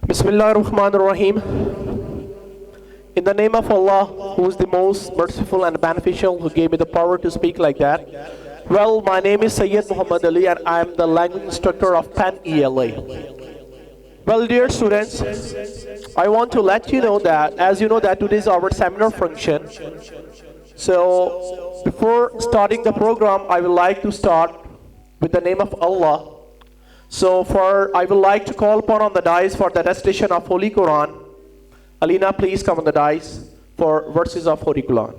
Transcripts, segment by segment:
Bismillah ar-Rahman ar-Rahim. In the name of Allah, who is the most merciful and beneficial, who gave me the power to speak like that. Well, my name is Sayyid Muhammad Ali and I am the language instructor of PEN ELA. Well, dear students, I want to let you know that, as you know that today is our seminar function. So, before starting the program, I would like to start with the name of Allah. So I would like to call upon on the dais for the recitation of Holy Quran. Alina, please come on the dais for verses of Holy Quran.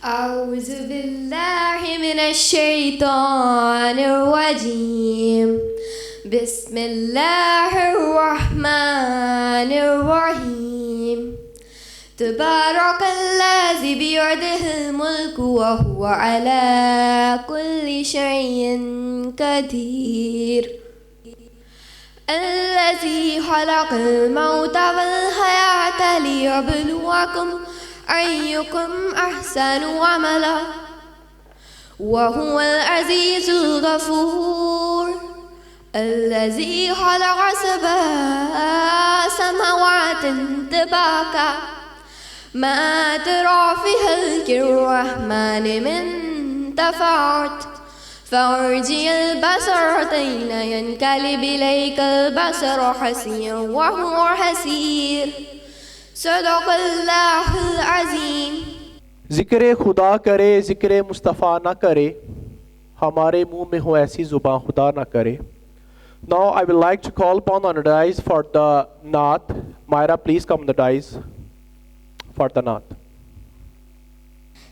أعوذ بالله من الشيطان الرجيم بسم الله الرحمن الرحيم تبارك الذي بيده الملك وهو على كل شيء قدير الذي خلق الموت والحياة ليبلوكم أيكم أحسن عملا وهو العزيز الغفور الذي خلق سبع سماوات طباقا ما ترى في خلق الرحمن من تفاوت فارجع البصر حين ينقلب إليك البصر حسيرا وهو حسير صدق اللہ العظیم. ذکر خدا کرے ذکر مصطفیٰ نہ کرے ہمارے منہ میں ہو ایسی زباں خدا نہ کرے. Now I would like to call upon on the dais for the Naat. Myra, please come on the dais for the Naat.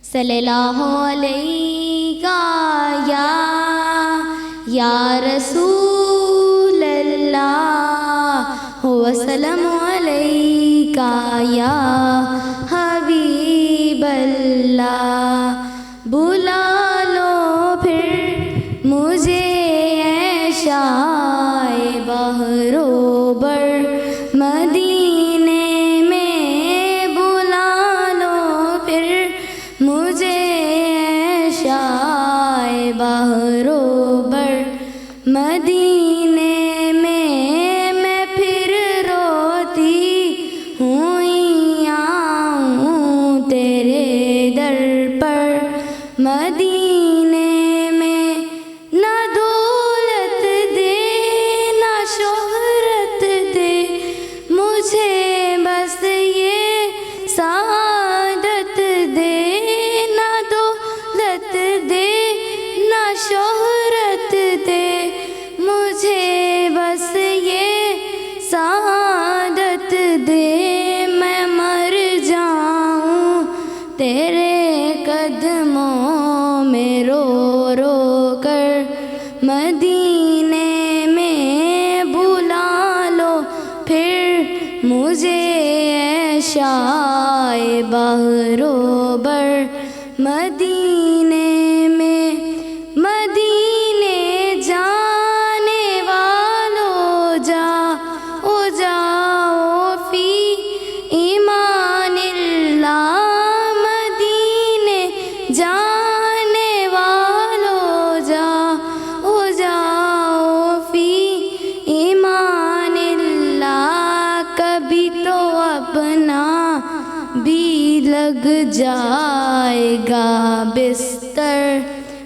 صلی اللہ علیہ یا رسول اللہ وسلم علیہ یا حبیب اللہ بلا لو پھر مجھے اے شائے بحر و بر مدینے میں بلا لو پھر مجھے اے شائے بحر و بر مدینے میں پھر روتی ہوئی آؤں تیرے در پر مدینے میں نہ دولت دے نہ شہرت دے مجھے بس یہ سعادت دے نہ دولت دے نہ شہرت دے مجھے بس یہ سعادت دے میں مر جاؤں تیرے قدموں میں رو رو کر مدینے میں بلا لو پھر مجھے اے شائے بحر و بر مدینے میں مدینے جانے والو جاؤ فی ایمان اللہ مدینے جانے والو جاؤ فی ایمان اللہ کبھی تو اپنا بھی لگ جائے گا بستر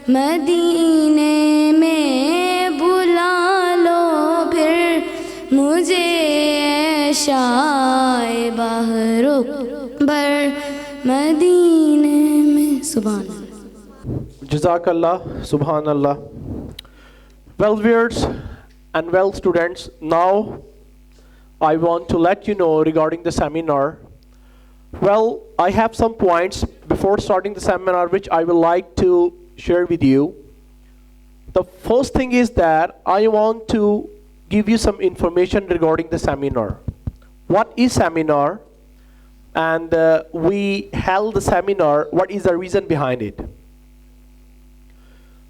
مدینے میں بلا لو پھر مجھے اے شائے بحر و بر مدینے میں. سبحان اللہ. Jazak Allah, Subhanallah. Well, viewers and well students, now I want to let you know regarding the seminar. Well, I have some points before starting the seminar which I would like to share with you. The first thing is that I want to give you some information regarding the seminar. What is seminar? And we held the seminar. What is the reason behind it?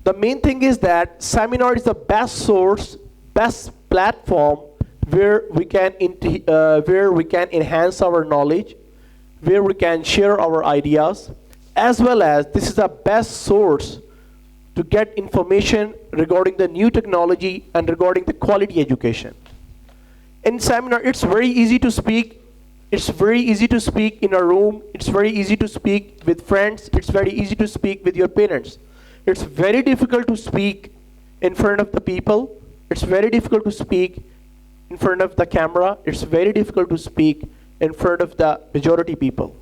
The main thing is that seminar is the best source, best platform where we can enhance our knowledge, where we can share our ideas, as well as this is the best source to get information regarding the new technology and regarding the quality education. in seminar, it's very easy to speak. It's very easy to speak in a room. It's very easy to speak with friends. It's very easy to speak with your parents. It's very difficult to speak in front of the people. It's very difficult to speak in front of the camera. It's very difficult to speak in front of the majority people.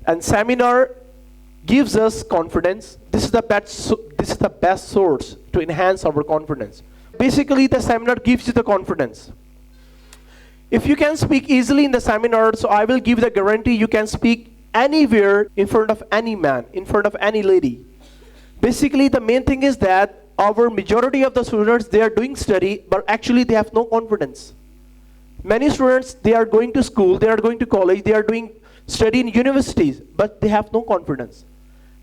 And seminar gives us confidence. This is the best source to enhance our confidence. Basically, the seminar gives you the confidence. If you can speak easily in the seminar, so I will give the guarantee you can speak anywhere in front of any man, in front of any lady. Basically, the main thing is that our majority of the students, they are doing study, but actually they have no confidence. Many students, they are going to school, they are going to college, they are doing study in universities, but they have no confidence.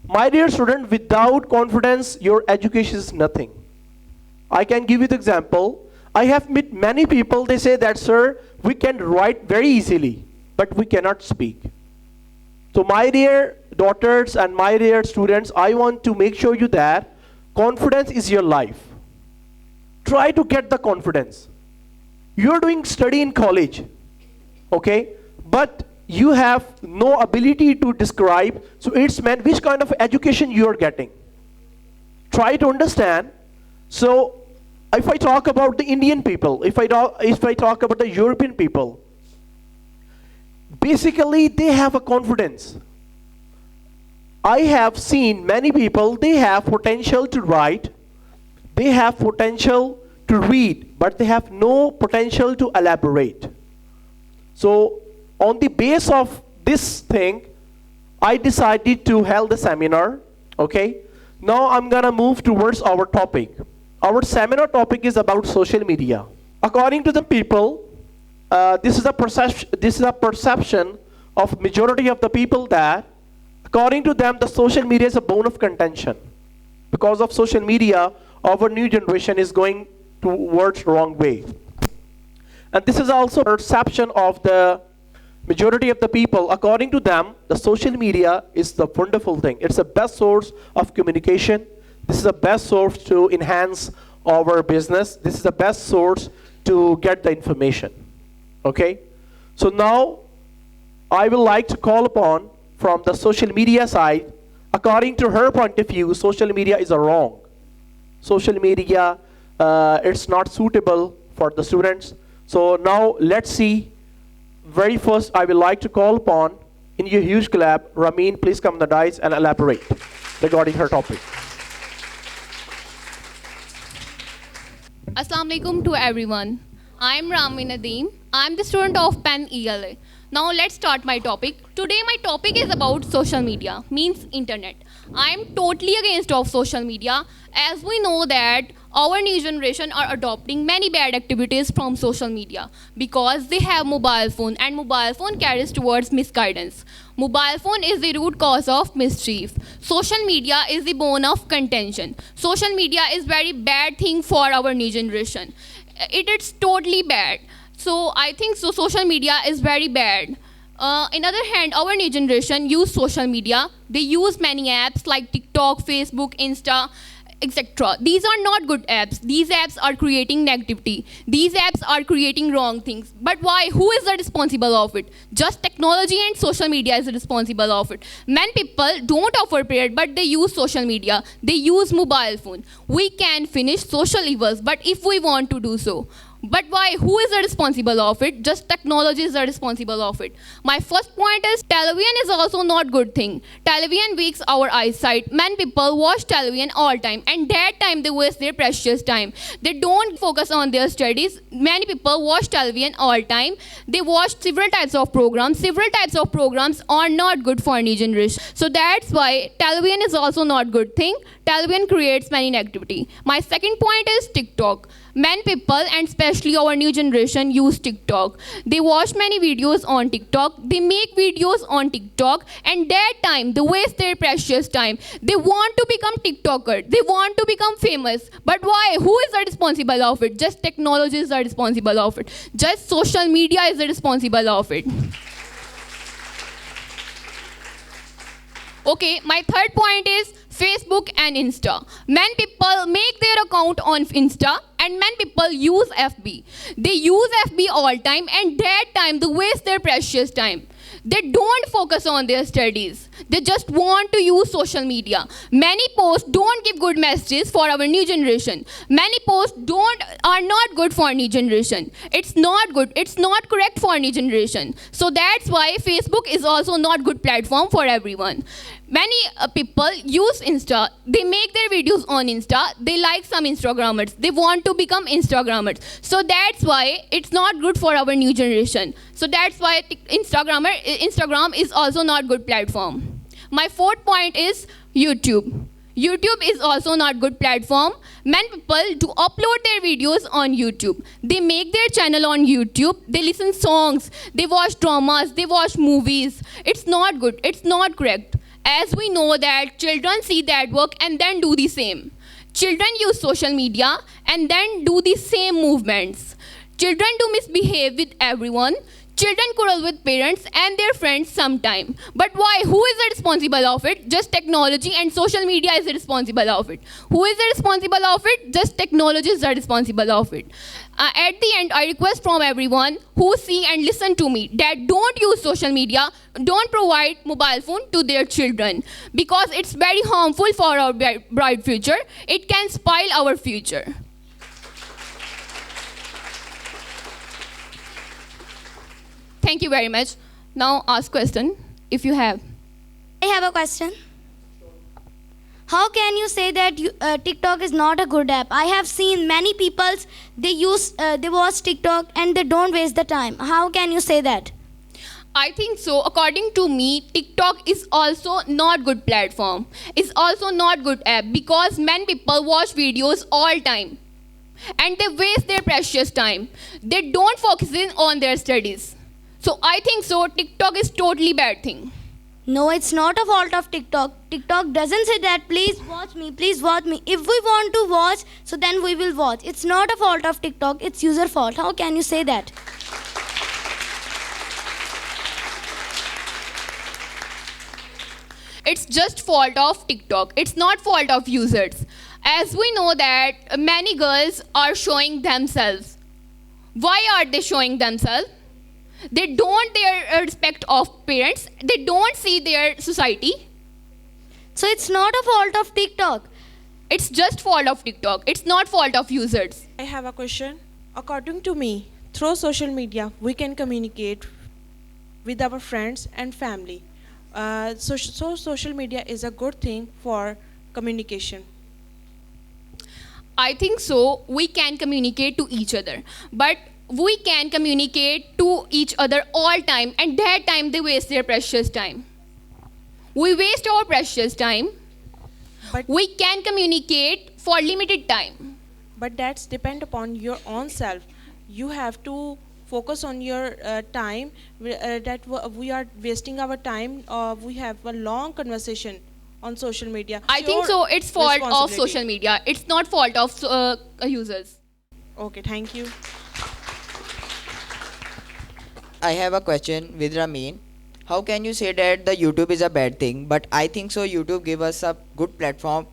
My dear student, without confidence, your education is nothing. I can give you the example. I have met many people, they say that, sir, we can write very easily, but we cannot speak. So my dear daughters and my dear students, I want to make sure you that confidence is your life. Try to get the confidence. You're doing study in college, okay? But you have no ability to describe, so it's meant which kind of education you are getting. Try to understand. So if I talk about the Indian people, if I talk about the European people, basically they have a confidence. I have seen many people, they have potential to write, they have potential to read, but they have no potential to elaborate. So on the base of this thing, I decided to hold the seminar, okay? Now I'm gonna move towards our topic. Our seminar topic is about social media. According to the people, this is a perception of majority of the people that, according to them, the social media is a bone of contention. Because of social media, our new generation is going towards wrong way. And this is also a perception of the majority of the people. According to them, the social media is the wonderful thing. It's the best source of communication. This is the best source to enhance our business. This is the best source to get the information. Okay? So now, I would like to call upon from the social media side, according to her point of view, social media is wrong. Social media, it's not suitable for the students. So now, let's see. Very first, I would like to call upon, in your huge clap, Ramin, please come on the dais and elaborate regarding her topic. Assalamu alaikum to everyone. I'm Ramin Nadeem. I'm the student of Penn ELA. Now let's start my topic. Today my topic is about social media, means internet. I'm totally against of social media, as we know that our new generation are adopting many bad activities from social media because they have mobile phone, and mobile phone carries towards misguidance. Mobile phone is the root cause of mischief. Social media is the bone of contention. Social media is very bad thing for our new generation. It is totally bad. So I think so social media is very bad. In other hand, our new generation use social media. They use many apps like TikTok, Facebook, Insta, etc. These are not good apps. These apps are creating negativity. These apps are creating wrong things. But why? Who is the responsible of it? Just technology and social media is responsible of it. Many people don't offer prayer, but they use social media. They use mobile phone. We can finish social evils, but if we want to do so. But why? Who is the responsible of it? Just technology is the responsible of it. My first point is television is also not good thing. Television weaks our eyesight. Many people watch television all time, and that time they waste their precious time. They don't focus on their studies. Many people watch television all time. They watch several types of programs. Several types of programs are not good for any generation. So that's why television is also not good thing. Television creates many negativity. My second point is TikTok. Many people, and especially our new generation, use TikTok. They watch many videos on TikTok. They make videos on TikTok, and that time they waste their precious time. They want to become TikToker. They want to become famous. But why? Who is the responsible of it? Just technology is the responsible of it. Just social media is the responsible of it. Okay, my third point is Facebook and Insta. Many people make their account on Insta and many people use FB. They use FB all time and that time they waste their precious time. They don't focus on their studies. They just want to use social media. Many posts don't give good messages for our new generation. Many posts are not good for new generation. It's not good. It's not correct for new generation. So that's why Facebook is also not good platform for everyone. Many people use Insta. They make their videos on Insta. They like some Instagrammers. They want to become Instagrammers. So that's why it's not good for our new generation. So that's why Instagram is also not good platform. My fourth point is YouTube. YouTube is also not good platform. Many people do upload their videos on YouTube. They make their channel on YouTube. They listen songs. They watch dramas. They watch movies. It's not good. It's not correct. As we know that children see that work and then do the same. Children use social media and then do the same movements. Children do misbehave with everyone. Children quarrel with parents and their friends sometime. But why? Who is responsible of it? Just technology and social media is responsible of it. Who is responsible of it? Just technology is responsible of it. At the end, I request from everyone who see and listen to me that don't use social media, don't provide mobile phone to their children because it's very harmful for our bright future. It can spoil our future. Thank you very much. Now ask question if you have. I have a question. How can you say that TikTok is not a good app? I have seen many people, they watch TikTok and they don't waste the time. How can you say that? I think so. According to me, TikTok is also not good platform. It's also not good app because many people watch videos all time and they waste their precious time. They don't focus in on their studies. So I think so. TikTok is totally bad thing. No, it's not a fault of TikTok. TikTok doesn't say that, please watch me, please watch me. If we want to watch, so then we will watch. It's not a fault of TikTok, it's user fault. How can you say that? It's just fault of TikTok. It's not fault of users. As we know that many girls are showing themselves. Why are they showing themselves? They don't their respect of parents. They don't see their society. So it's not a fault of TikTok. It's just fault of TikTok. It's not fault of users. I have a question. According to me, through social media, we can communicate with our friends and family. So social media is a good thing for communication. I think so. We can communicate to each other. But we can communicate to each other all time and that time they waste their precious time. We waste our precious time. But We can communicate for limited time. that's depend upon your own self. You have to focus on your time. We are wasting our time. We have a long conversation on social media. I think so. It's fault of responsibility. social media. It's not fault of users. Okay, thank you. I have a question with Ramin. How can you say that the YouTube is a bad thing? But I think so. YouTube give us a good platform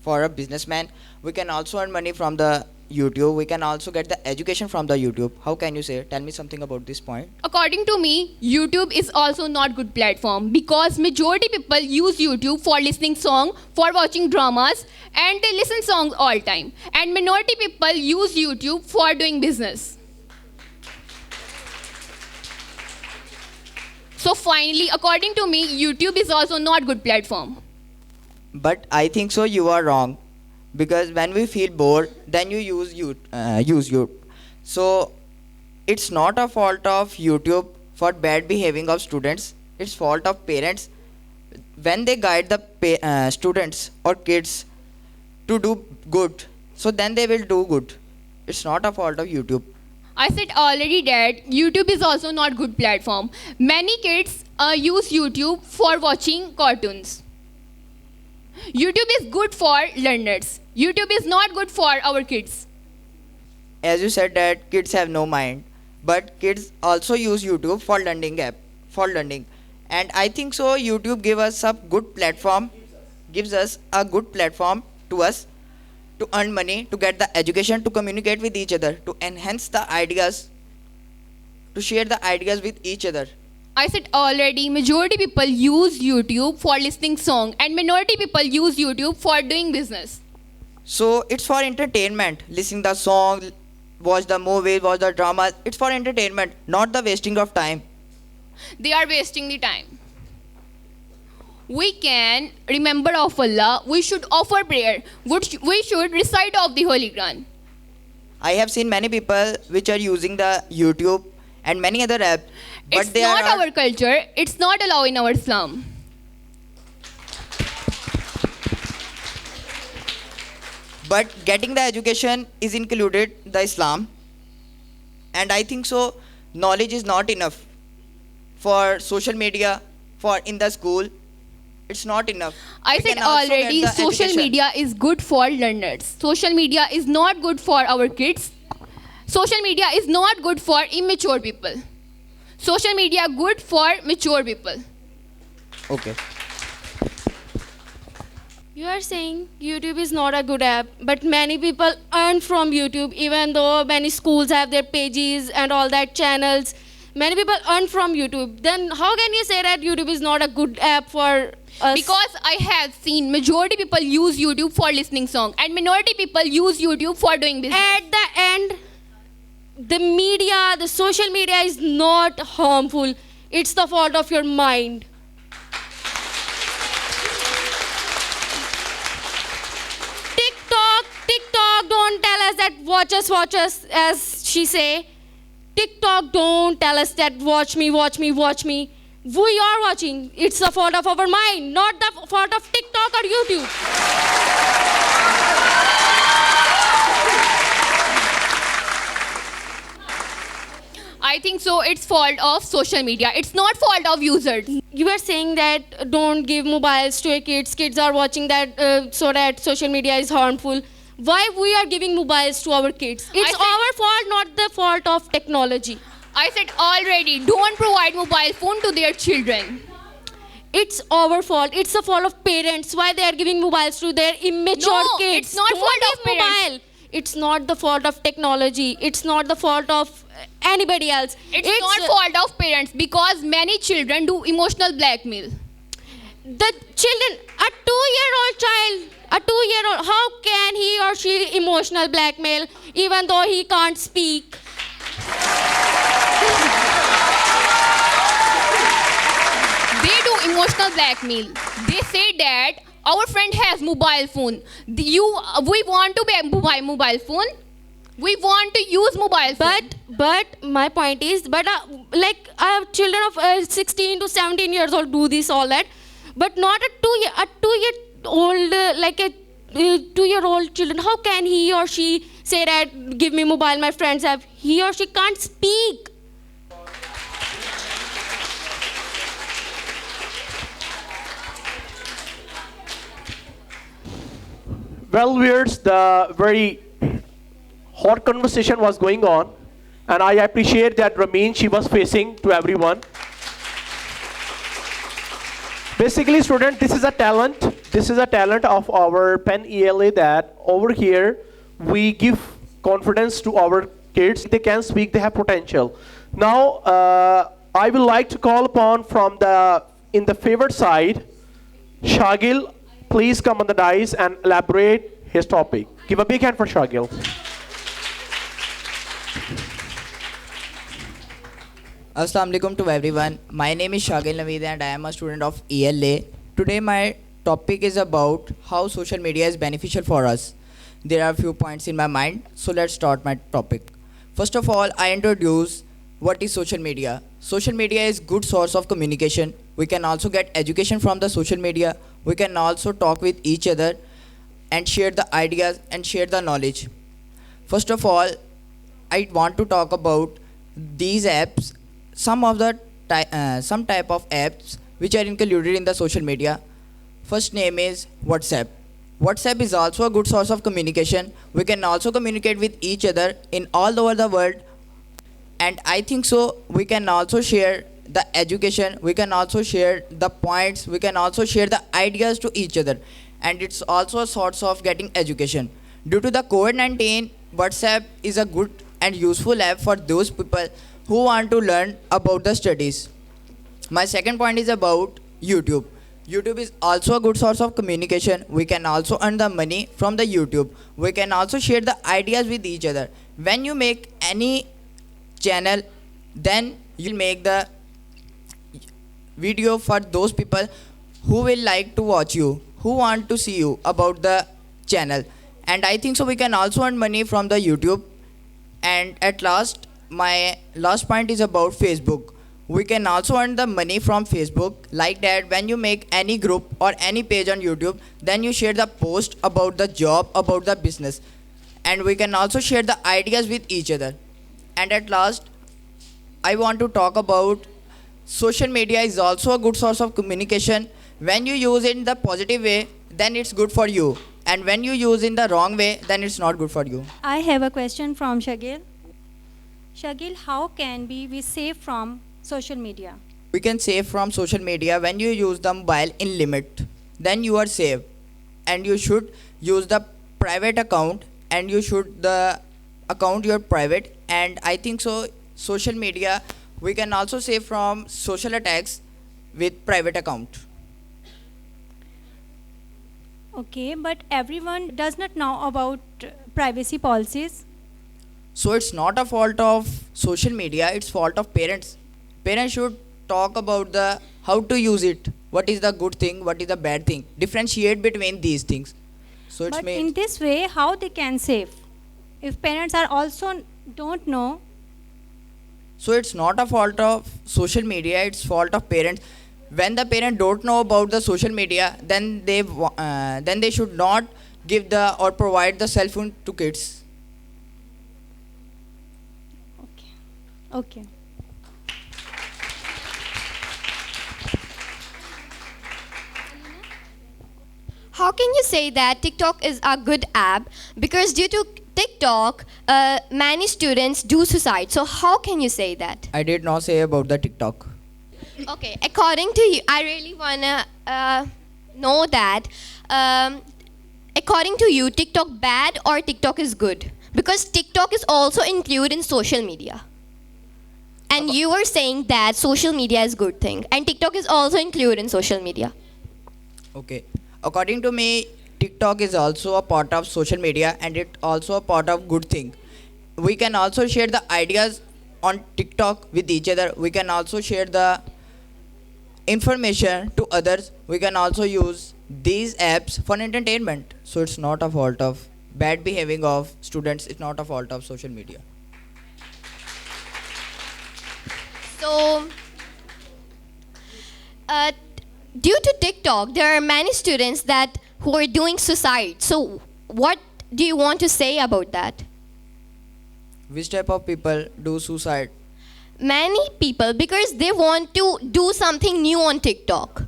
for a businessman. We can also earn money from the YouTube. We can also get the education from the YouTube. How can you say? Tell me something about this point. According to me, YouTube is also not good platform because majority people use YouTube for listening song, for watching dramas, and they listen songs all time. And minority people use YouTube for doing business. So finally, according to me, YouTube is also not good platform. But I think so. You are wrong, because when we feel bored, then you use YouTube. So it's not a fault of YouTube for bad behaving of students. It's fault of parents when they guide the students or kids to do good. So then they will do good. It's not a fault of YouTube. I said already that YouTube is also not good platform. Many kids use YouTube for watching cartoons. YouTube is good for learners. YouTube is not good for our kids. As you said that kids have no mind, but kids also use YouTube for learning And I think so YouTube gives us a good platform to us to earn money, to get the education, to communicate with each other, to enhance the ideas, to share the ideas with each other. I said already, majority people use YouTube for listening song and minority people use YouTube for doing business. So it's for entertainment, listening the song, watch the movies, watch the dramas. It's for entertainment, not the wasting of time. They are wasting the time. We can remember of Allah. We should offer prayer. We should recite of the Holy Quran. I have seen many people which are using the YouTube and many other apps, but It's they not are our culture. It's not allowed in our Islam. but getting the education is included the Islam, and I think so knowledge is not enough for social media, for in the school. It's not enough. I We said can also get already, the social education. media is good for learners. Social media is not good for our kids. Social media is not good for immature people. Social media good for mature people. Okay. You are saying YouTube is not a good app, but many people earn from YouTube, even though many schools have their pages and all that channels. Many people earn from YouTube. Then how can you say that YouTube is not a good app for us? Because I have seen majority people use YouTube for listening song and minority people use YouTube for doing business. at the end, the media, the social media is not harmful. It's the fault of your mind. TikTok, don't tell us that watch us, as she say. TikTok, don't tell us that watch me. We are watching. It's the fault of our mind, not the fault of TikTok or YouTube. I think so it's fault of social media. It's not fault of users. You are saying that don't give mobiles to your kids. Kids are watching that so that social media is harmful. Why we are giving mobiles to our kids? It's said- our fault, not the fault of technology. I said already, don't provide mobile phone to their children. It's our fault. It's the fault of parents. Why they are giving mobiles to their immature No, kids? it's not Don't fault give of parents. mobile. It's not the fault of technology. It's not the fault of anybody else. It's not fault of parents because many children do emotional blackmail. The children, a 2-year-old child, how can he or she emotional blackmail even though he can't speak? They do emotional blackmail. They say that our friend has mobile phone. We want to buy mobile phone. We want to use mobile phone. But my point is, like children of 16 to 17 years old do this all that, but not a 2-year-old like a 2-year-old children. How can he or she say that give me mobile? My friends have. He or she can't speak. Well, viewers, the very hot conversation was going on, and I appreciate that Ramin, she was facing to everyone. Basically, student, this is a talent. This is a talent of our Penn ELA that over here we give confidence to our kids. They can speak, they have potential. Now, I would like to call upon in the favored side, Shagil, please come on the dais and elaborate his topic. Give a big hand for Shagil. Assalamu alaikum to everyone. My name is Shagil Naveed and I am a student of ELA. Today my topic is about how social media is beneficial for us. There are a few points in my mind, so let's start my topic. First of all, I introduce what is social media. Social media is good source of communication. We can also get education from the social media. We can also talk with each other and share the ideas and share the knowledge. First of all, I want to talk about these apps, some type of apps which are included in the social media. First name is WhatsApp. WhatsApp is also a good source of communication. We can also communicate with each other in all over the world, and I think so we can also share the education, we can also share the points, we can also share the ideas to each other, and it's also a source of getting education. Due to the COVID-19, WhatsApp is a good and useful app for those people who want to learn about the studies. My second point is about YouTube. YouTube is also a good source of communication. We can also earn the money from the YouTube. We can also share the ideas with each other. When you make any channel, then you'll make the video for those people who will like to watch you, who want to see you about the channel. And I think so we can also earn money from the YouTube. And at last, my last point is about Facebook. We can also earn the money from Facebook, like that when you make any group or any page on YouTube, then you share the post about the job, about the business, and we can also share the ideas with each other. And at last, I want to talk about social media is also a good source of communication. When you use it in the positive way, then it's good for you, and when you use in the wrong way, then it's not good for you. I have a question from Shagil. Shagil, how can we be safe from social media? We can save from social media when you use the mobile in limit. Then you are safe, and you should use the private account, and you should the account your private. And I think so social media we can also save from social attacks with private account. Okay, but everyone does not know about privacy policies. So it's not a fault of social media, it's fault of parents. Parents should talk about the how to use it, what is the good thing, what is the bad thing, differentiate between these things. So it's But in this way, how they can save? If parents are also don't know, so it's not a fault of social media, it's fault of parents. When the parent don't know about the social media, then they should not give the or provide the cell phone to kids. okay. How can you say that TikTok is a good app? Because due to TikTok, many students do suicide. So how can you say that? I did not say about the TikTok. Okay, according to you, I really wanna know that. According to you, TikTok bad or TikTok is good? Because TikTok is also included in social media. And you were saying that social media is good thing, and TikTok is also included in social media. Okay. According to me, TikTok is also a part of social media, and it also a part of good thing. We can also share the ideas on TikTok with each other. We can also share the information to others. We can also use these apps for entertainment. So it's not a fault of bad behaving of students. It's not a fault of social media. So, due to TikTok, there are many students who are doing suicide. So, what do you want to say about that? Which type of people do suicide? Many people, because they want to do something new on TikTok.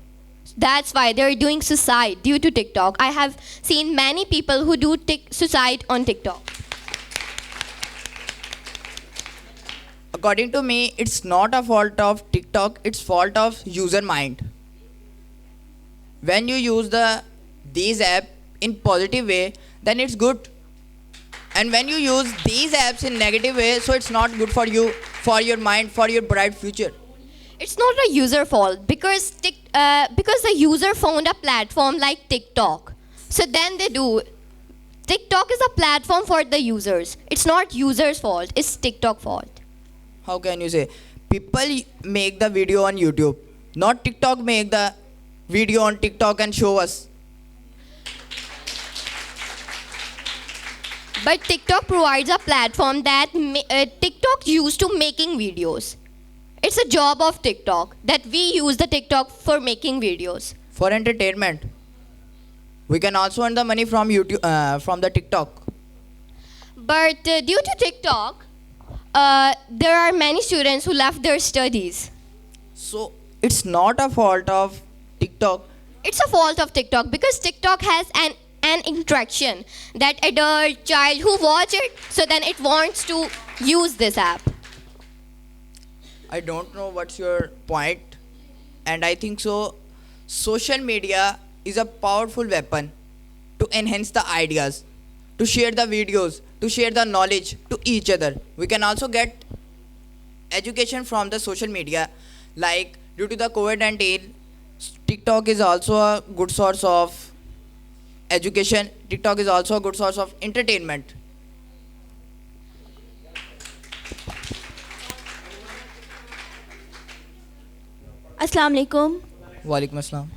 That's why they're doing suicide due to TikTok. I have seen many people who do suicide on TikTok. According to me, it's not a fault of TikTok, it's fault of user mind. When you use these apps in positive way, then it's good. And when you use these apps in negative way, so it's not good for you, for your mind, for your bright future. It's not a user fault because the user found a platform like TikTok. So then they do. TikTok is a platform for the users. It's not users' fault, it's TikTok fault. How can you say? People make the video on YouTube, not TikTok make the video on TikTok and show us. But TikTok provides a platform that TikTok used to making videos. It's a job of TikTok that we use the TikTok for making videos. For entertainment. We can also earn the money from YouTube, from the TikTok. But due to TikTok, there are many students who left their studies. So it's not a fault of TikTok. It's a fault of TikTok because TikTok has an interaction that adult child who watch it, so then it wants to use this app. I don't know what's your point, and I think so. Social media is a powerful weapon to enhance the ideas, to share the videos, to share the knowledge to each other. We can also get education from the social media, like due to the COVID-19, TikTok is also a good source of education. TikTok is also a good source of entertainment. Assalamu alaikum. Walaikum assalam.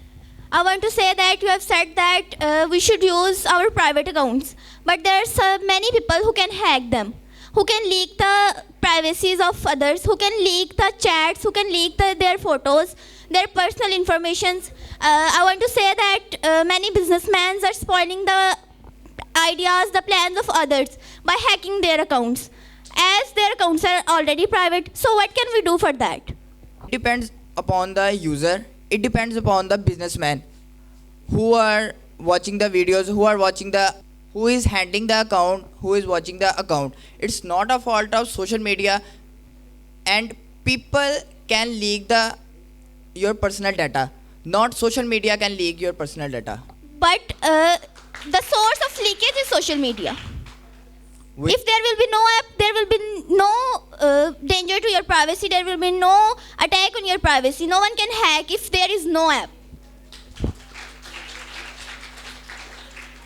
I want to say that you have said that we should use our private accounts, but there are so many people who can hack them, who can leak the privacies of others, who can leak the chats, who can leak their photos, their personal informations. I want to say that many businessmen are spoiling the ideas, the plans of others by hacking their accounts, as their accounts are already private. So what can we do for that? Depends upon the user. It depends upon the businessman who are watching the videos, who is handling the account, who is watching the account. It's not a fault of social media, and people can leak your personal data. Not social media can leak your personal data. But the source of leakage is social media. If there will be no app, there will be no danger to your privacy. There will be no attack on your privacy. No one can hack if there is no app.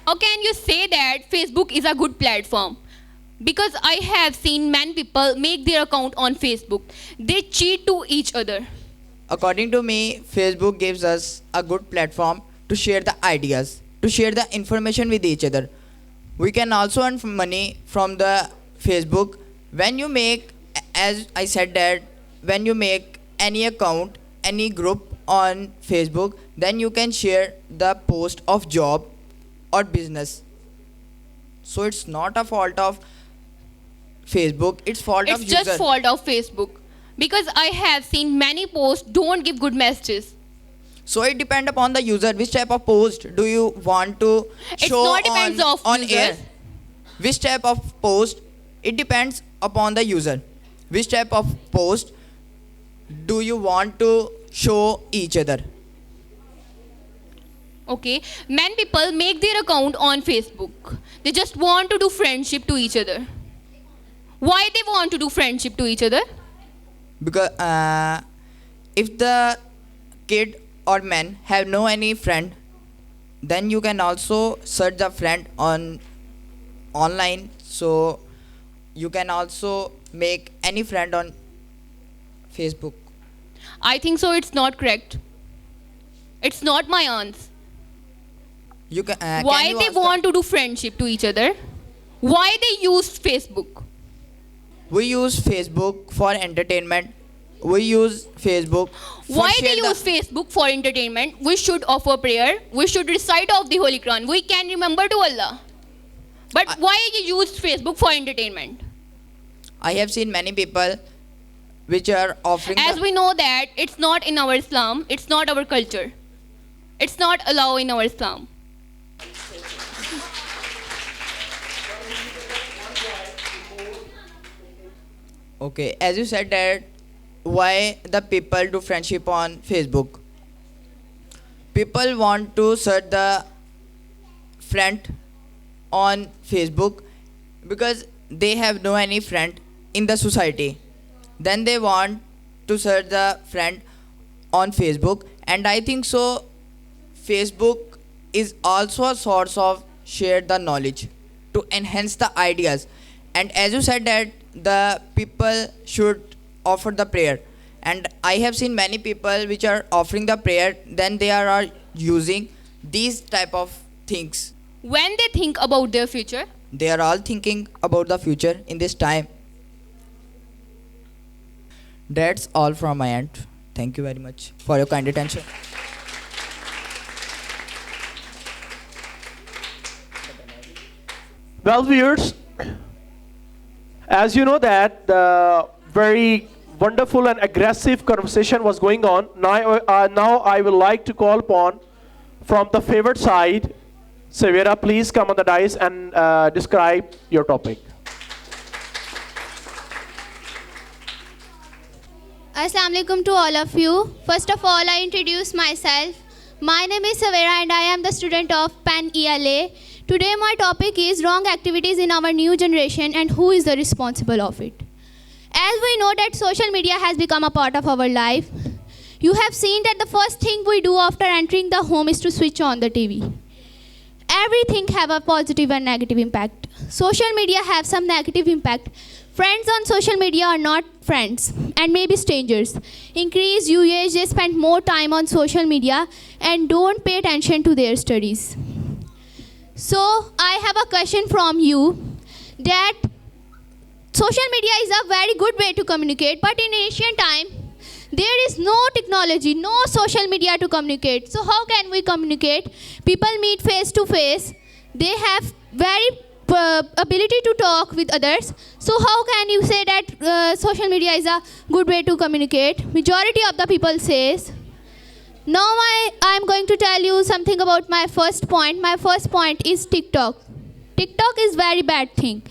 How can you say that Facebook is a good platform? Because I have seen many people make their account on Facebook. They cheat to each other. According to me, Facebook gives us a good platform to share the ideas, to share the information with each other. We can also earn money from the Facebook. When you make, as I said that, when you make any account, any group on Facebook, then you can share the post of job or business. So it's not a fault of Facebook, it's fault of It's user. just fault of Facebook. Because I have seen many posts don't give good messages. So it depends upon the user. Which type of post do you want to show not depends of on users. air? Which type of post? It depends upon the user. Which type of post do you want to show each other? Okay, many people make their account on Facebook. They just want to do friendship to each other. Why they want to do friendship to each other? Because if the kid or man have no any friend, then you can also search the friend on online. So you can also make any friend on Facebook. I think so it's not correct. It's not my answer. You can. Why can you they ask the- want to do friendship to each other? Why they use Facebook? We use Facebook for entertainment. We use Facebook for Why share they the- use Facebook for entertainment? We should offer prayer. We should recite of the Holy Quran. We can remember to Allah. But why you use Facebook for entertainment? I have seen many people which are offering. As we know that it's not in our Islam, it's not our culture. It's not allowed in our Islam. Okay, as you said that why the people do friendship on Facebook. People want to search the friend on Facebook because they have no any friend in the society. Then they want to search the friend on Facebook, and I think so Facebook is also a source of share the knowledge to enhance the ideas. And as you said that the people should offer the prayer, and I have seen many people which are offering the prayer, then they are using these type of things. When they think about their future, They are all thinking about the future in this time. That's all from my end. Thank you very much for your kind attention. Well, viewers, as you know that the very wonderful and aggressive conversation was going on. Now I would like to call upon from the favored side, Severa, please come on the dais and describe your topic. Assalamu alaikum to all of you. First of all, I introduce myself. My name is Savera and I am the student of Penn ELA. Today my topic is wrong activities in our new generation and who is the responsible of it. As we know that social media has become a part of our life, you have seen that the first thing we do after entering the home is to switch on the TV. Everything have a positive and negative impact. Social media have some negative impact. Friends on social media are not friends and maybe strangers. Increased usage, they spend more time on social media and don't pay attention to their studies. So I have a question from you that social media is a very good way to communicate, but in ancient time, there is no technology, no social media to communicate. So how can we communicate? People meet face to face. They have very ability to talk with others. So how can you say that social media is a good way to communicate? Majority of the people says. Now I'm going to tell you something about my first point. My first point is TikTok. TikTok is very bad thing.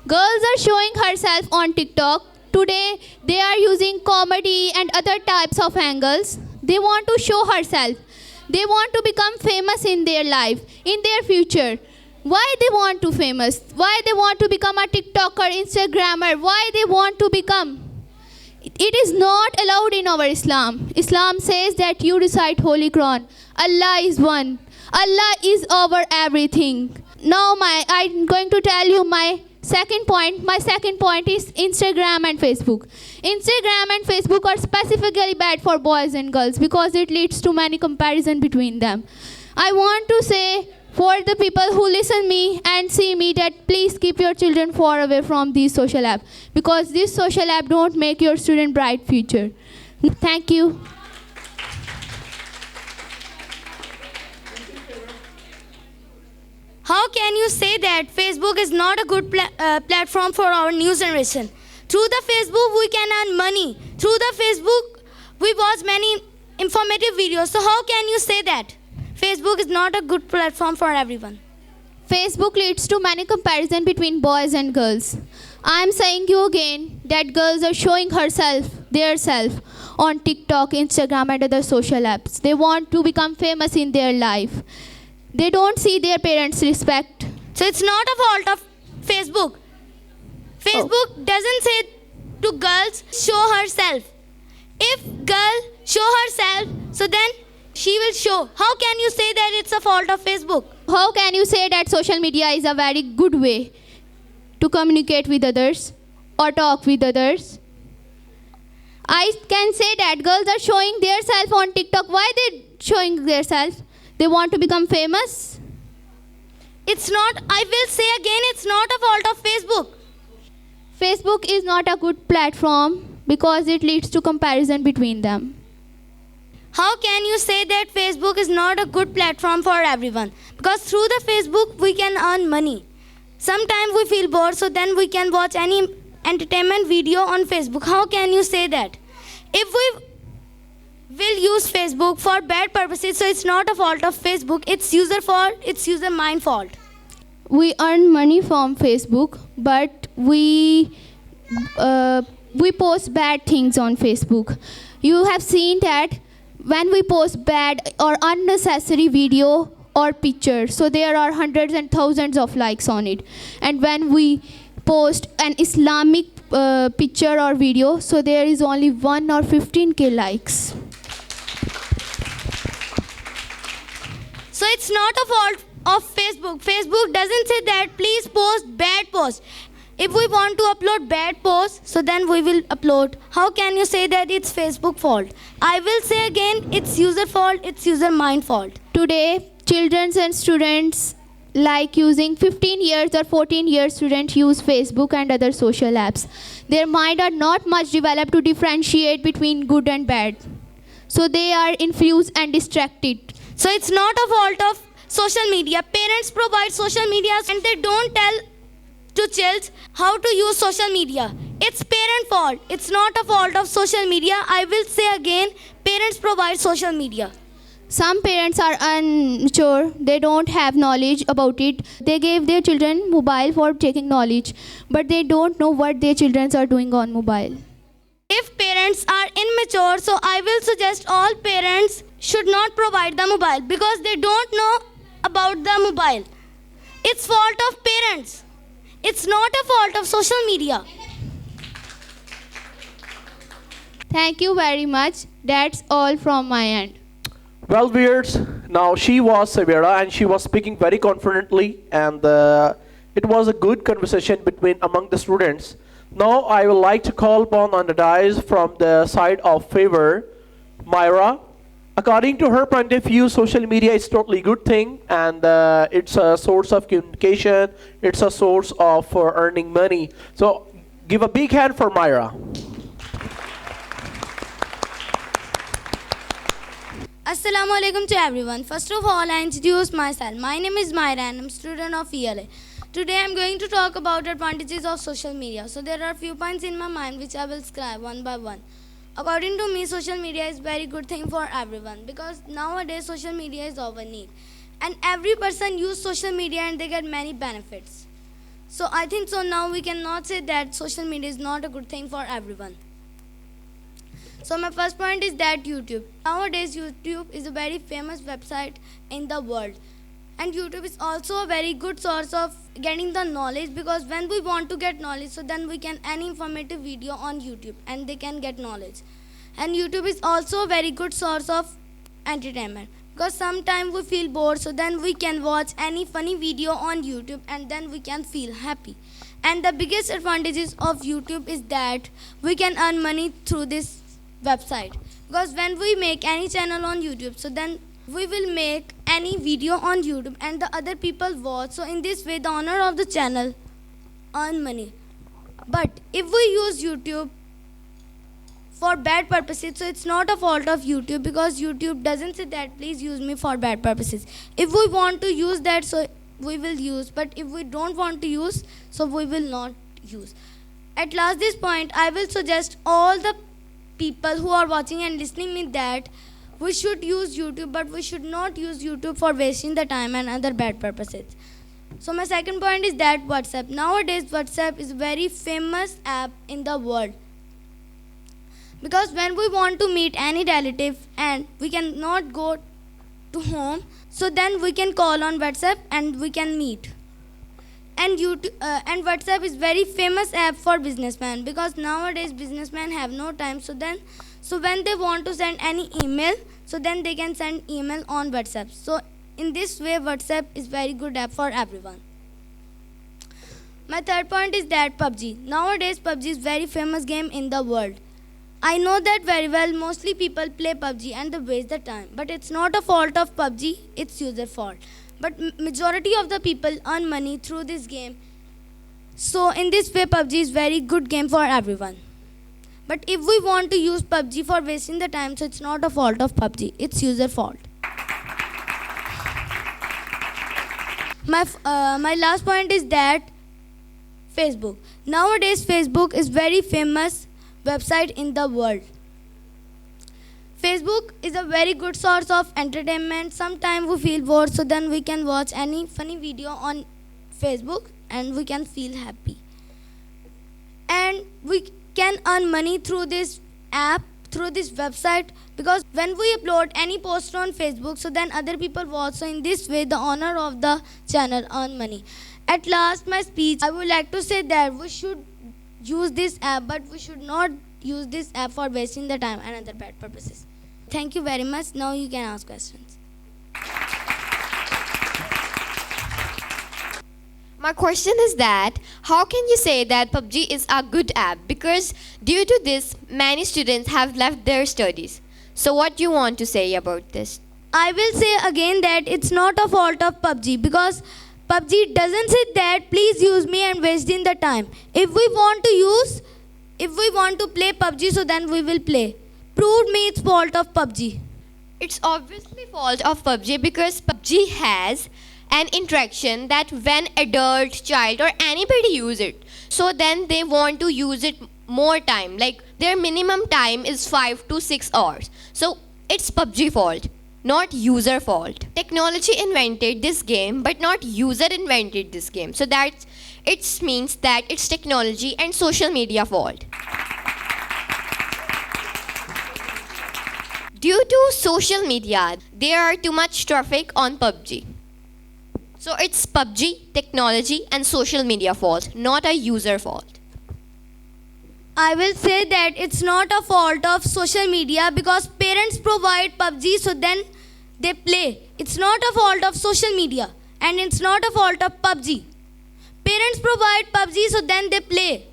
Girls are showing herself on TikTok. Today they are using comedy and other types of angles. They want to show herself. They want to become famous in their life, in their future. Why they want to famous? Why they want to become a TikToker, Instagrammer? Why they want to become? It is not allowed in our Islam. Islam says that you recite Holy Quran. Allah is one. Allah is over everything. Now I'm going to tell you my second point. My second point is Instagram and Facebook. Instagram and Facebook are specifically bad for boys and girls because it leads to many comparison between them. I want to say for the people who listen me and see me that please keep your children far away from these social apps because this social app don't make your student bright future. Thank you. How can you say that Facebook is not a good platform for our new generation? Through the Facebook, we can earn money. Through the Facebook, we watch many informative videos. So how can you say that Facebook is not a good platform for everyone? Facebook leads to many comparison between boys and girls. I am saying you again that girls are showing their self on TikTok, Instagram and other social apps. They want to become famous in their life. They don't see their parents' respect. So it's not a fault of Facebook. Facebook doesn't say to girls, show herself. If girl show herself, so then she will show. How can you say that it's a fault of Facebook? How can you say that social media is a very good way to communicate with others or talk with others? I can say that girls are showing their self on TikTok. Why they showing their self? They want to become famous? It's not, I will say again, it's not a fault of Facebook. Facebook is not a good platform because it leads to comparison between them. How can you say that Facebook is not a good platform for everyone? Because through the Facebook, we can earn money. Sometimes we feel bored, so then we can watch any entertainment video on Facebook. How can you say that? If we will use Facebook for bad purposes, so it's not a fault of Facebook, it's user fault, it's user mind fault. We earn money from Facebook, but we post bad things on Facebook. You have seen that when we post bad or unnecessary video or picture, so there are hundreds and thousands of likes on it. And when we post an Islamic picture or video, so there is only 1 or 15k likes. So it's not a fault of Facebook. Facebook doesn't say that please post bad posts. If we want to upload bad posts, so then we will upload. How can you say that it's Facebook fault? I will say again, it's user fault, it's user mind fault. Today, children and students like using 15 years or 14 years students use Facebook and other social apps. Their mind are not much developed to differentiate between good and bad. So they are infused and distracted. So it's not a fault of social media. Parents provide social media and they don't tell to children how to use social media. It's parent fault. It's not a fault of social media. I will say again, parents provide social media. Some parents are unsure. They don't have knowledge about it. They gave their children mobile for taking knowledge, but they don't know what their children are doing on mobile. If parents parents are immature, so I will suggest all parents should not provide the mobile because they don't know about the mobile. It's fault of parents. It's not a fault of social media. Thank you very much. That's all from my end. Well, viewers, now she was Savera and she was speaking very confidently, and it was a good conversation among the students. Now I would like to call upon on the dais from the side of favor, Myra. According to her point of view, social media is totally good thing, and it's a source of communication. It's a source of earning money. So give a big hand for Myra. Assalamu alaikum to everyone. First of all, I introduce myself. My name is Myra and I'm a student of ELA. Today I'm going to talk about advantages of social media. So there are a few points in my mind which I will describe one by one. According to me, social media is very good thing for everyone because nowadays social media is over need. And every person use social media and they get many benefits. So I think so now we cannot say that social media is not a good thing for everyone. So my first point is that YouTube. Nowadays YouTube is a very famous website in the world. And YouTube is also a very good source of getting the knowledge because when we want to get knowledge, so then we can any informative video on YouTube and they can get knowledge. And YouTube is also a very good source of entertainment because sometimes we feel bored, so then we can watch any funny video on YouTube and then we can feel happy. And the biggest advantages of YouTube is that we can earn money through this website because when we make any channel on YouTube, so then we will make any video on YouTube and the other people watch. So in this way the owner of the channel earn money. But if we use YouTube for bad purposes, so it's not a fault of YouTube because YouTube doesn't say that please use me for bad purposes. If we want to use that, so we will use, but if we don't want to use, so we will not use. At last this point I will suggest all the people who are watching and listening me that we should use YouTube, but we should not use YouTube for wasting the time and other bad purposes. So my second point is that WhatsApp. Nowadays WhatsApp is a very famous app in the world. Because when we want to meet any relative and we cannot go to home, so then we can call on WhatsApp and we can meet. And WhatsApp is very famous app for businessmen because nowadays businessmen have no time. So when they want to send any email, so then they can send email on WhatsApp. So in this way, WhatsApp is very good app for everyone. My third point is that PUBG. Nowadays, PUBG is very famous game in the world. I know that very well. Mostly people play PUBG and they waste the time. But it's not a fault of PUBG, it's user fault. But majority of the people earn money through this game. So in this way, PUBG is very good game for everyone. But if we want to use PUBG for wasting the time, so it's not a fault of PUBG, it's user fault. My last point is that Facebook. Nowadays, Facebook is very famous website in the world. Facebook is a very good source of entertainment. Sometimes we feel bored, so then we can watch any funny video on Facebook and we can feel happy. And we can earn money through this app, through this website, because when we upload any post on Facebook, so then other people watch. So in this way, the owner of the channel earn money. At last, my speech, I would like to say that we should use this app, but we should not use this app for wasting the time and other bad purposes. Thank you very much. Now you can ask questions. My question is that how can you say that PUBG is a good app? Because due to this, many students have left their studies. So what do you want to say about this? I will say again that it's not a fault of PUBG because PUBG doesn't say that please use me and wasting the time. If we want to play PUBG, so then we will play. Prove me it's fault of PUBG. It's obviously fault of PUBG because PUBG has an interaction that when adult, child or anybody use it, so then they want to use it more time. Like their minimum time is 5 to 6 hours. So it's PUBG fault, not user fault. Technology invented this game, but not user invented this game. So that it means that it's technology and social media fault. Due to social media, there are too much traffic on PUBG. So it's PUBG, technology and social media fault, not a user fault. I will say that it's not a fault of social media because parents provide PUBG so then they play. It's not a fault of social media and it's not a fault of PUBG. Parents provide PUBG so then they play.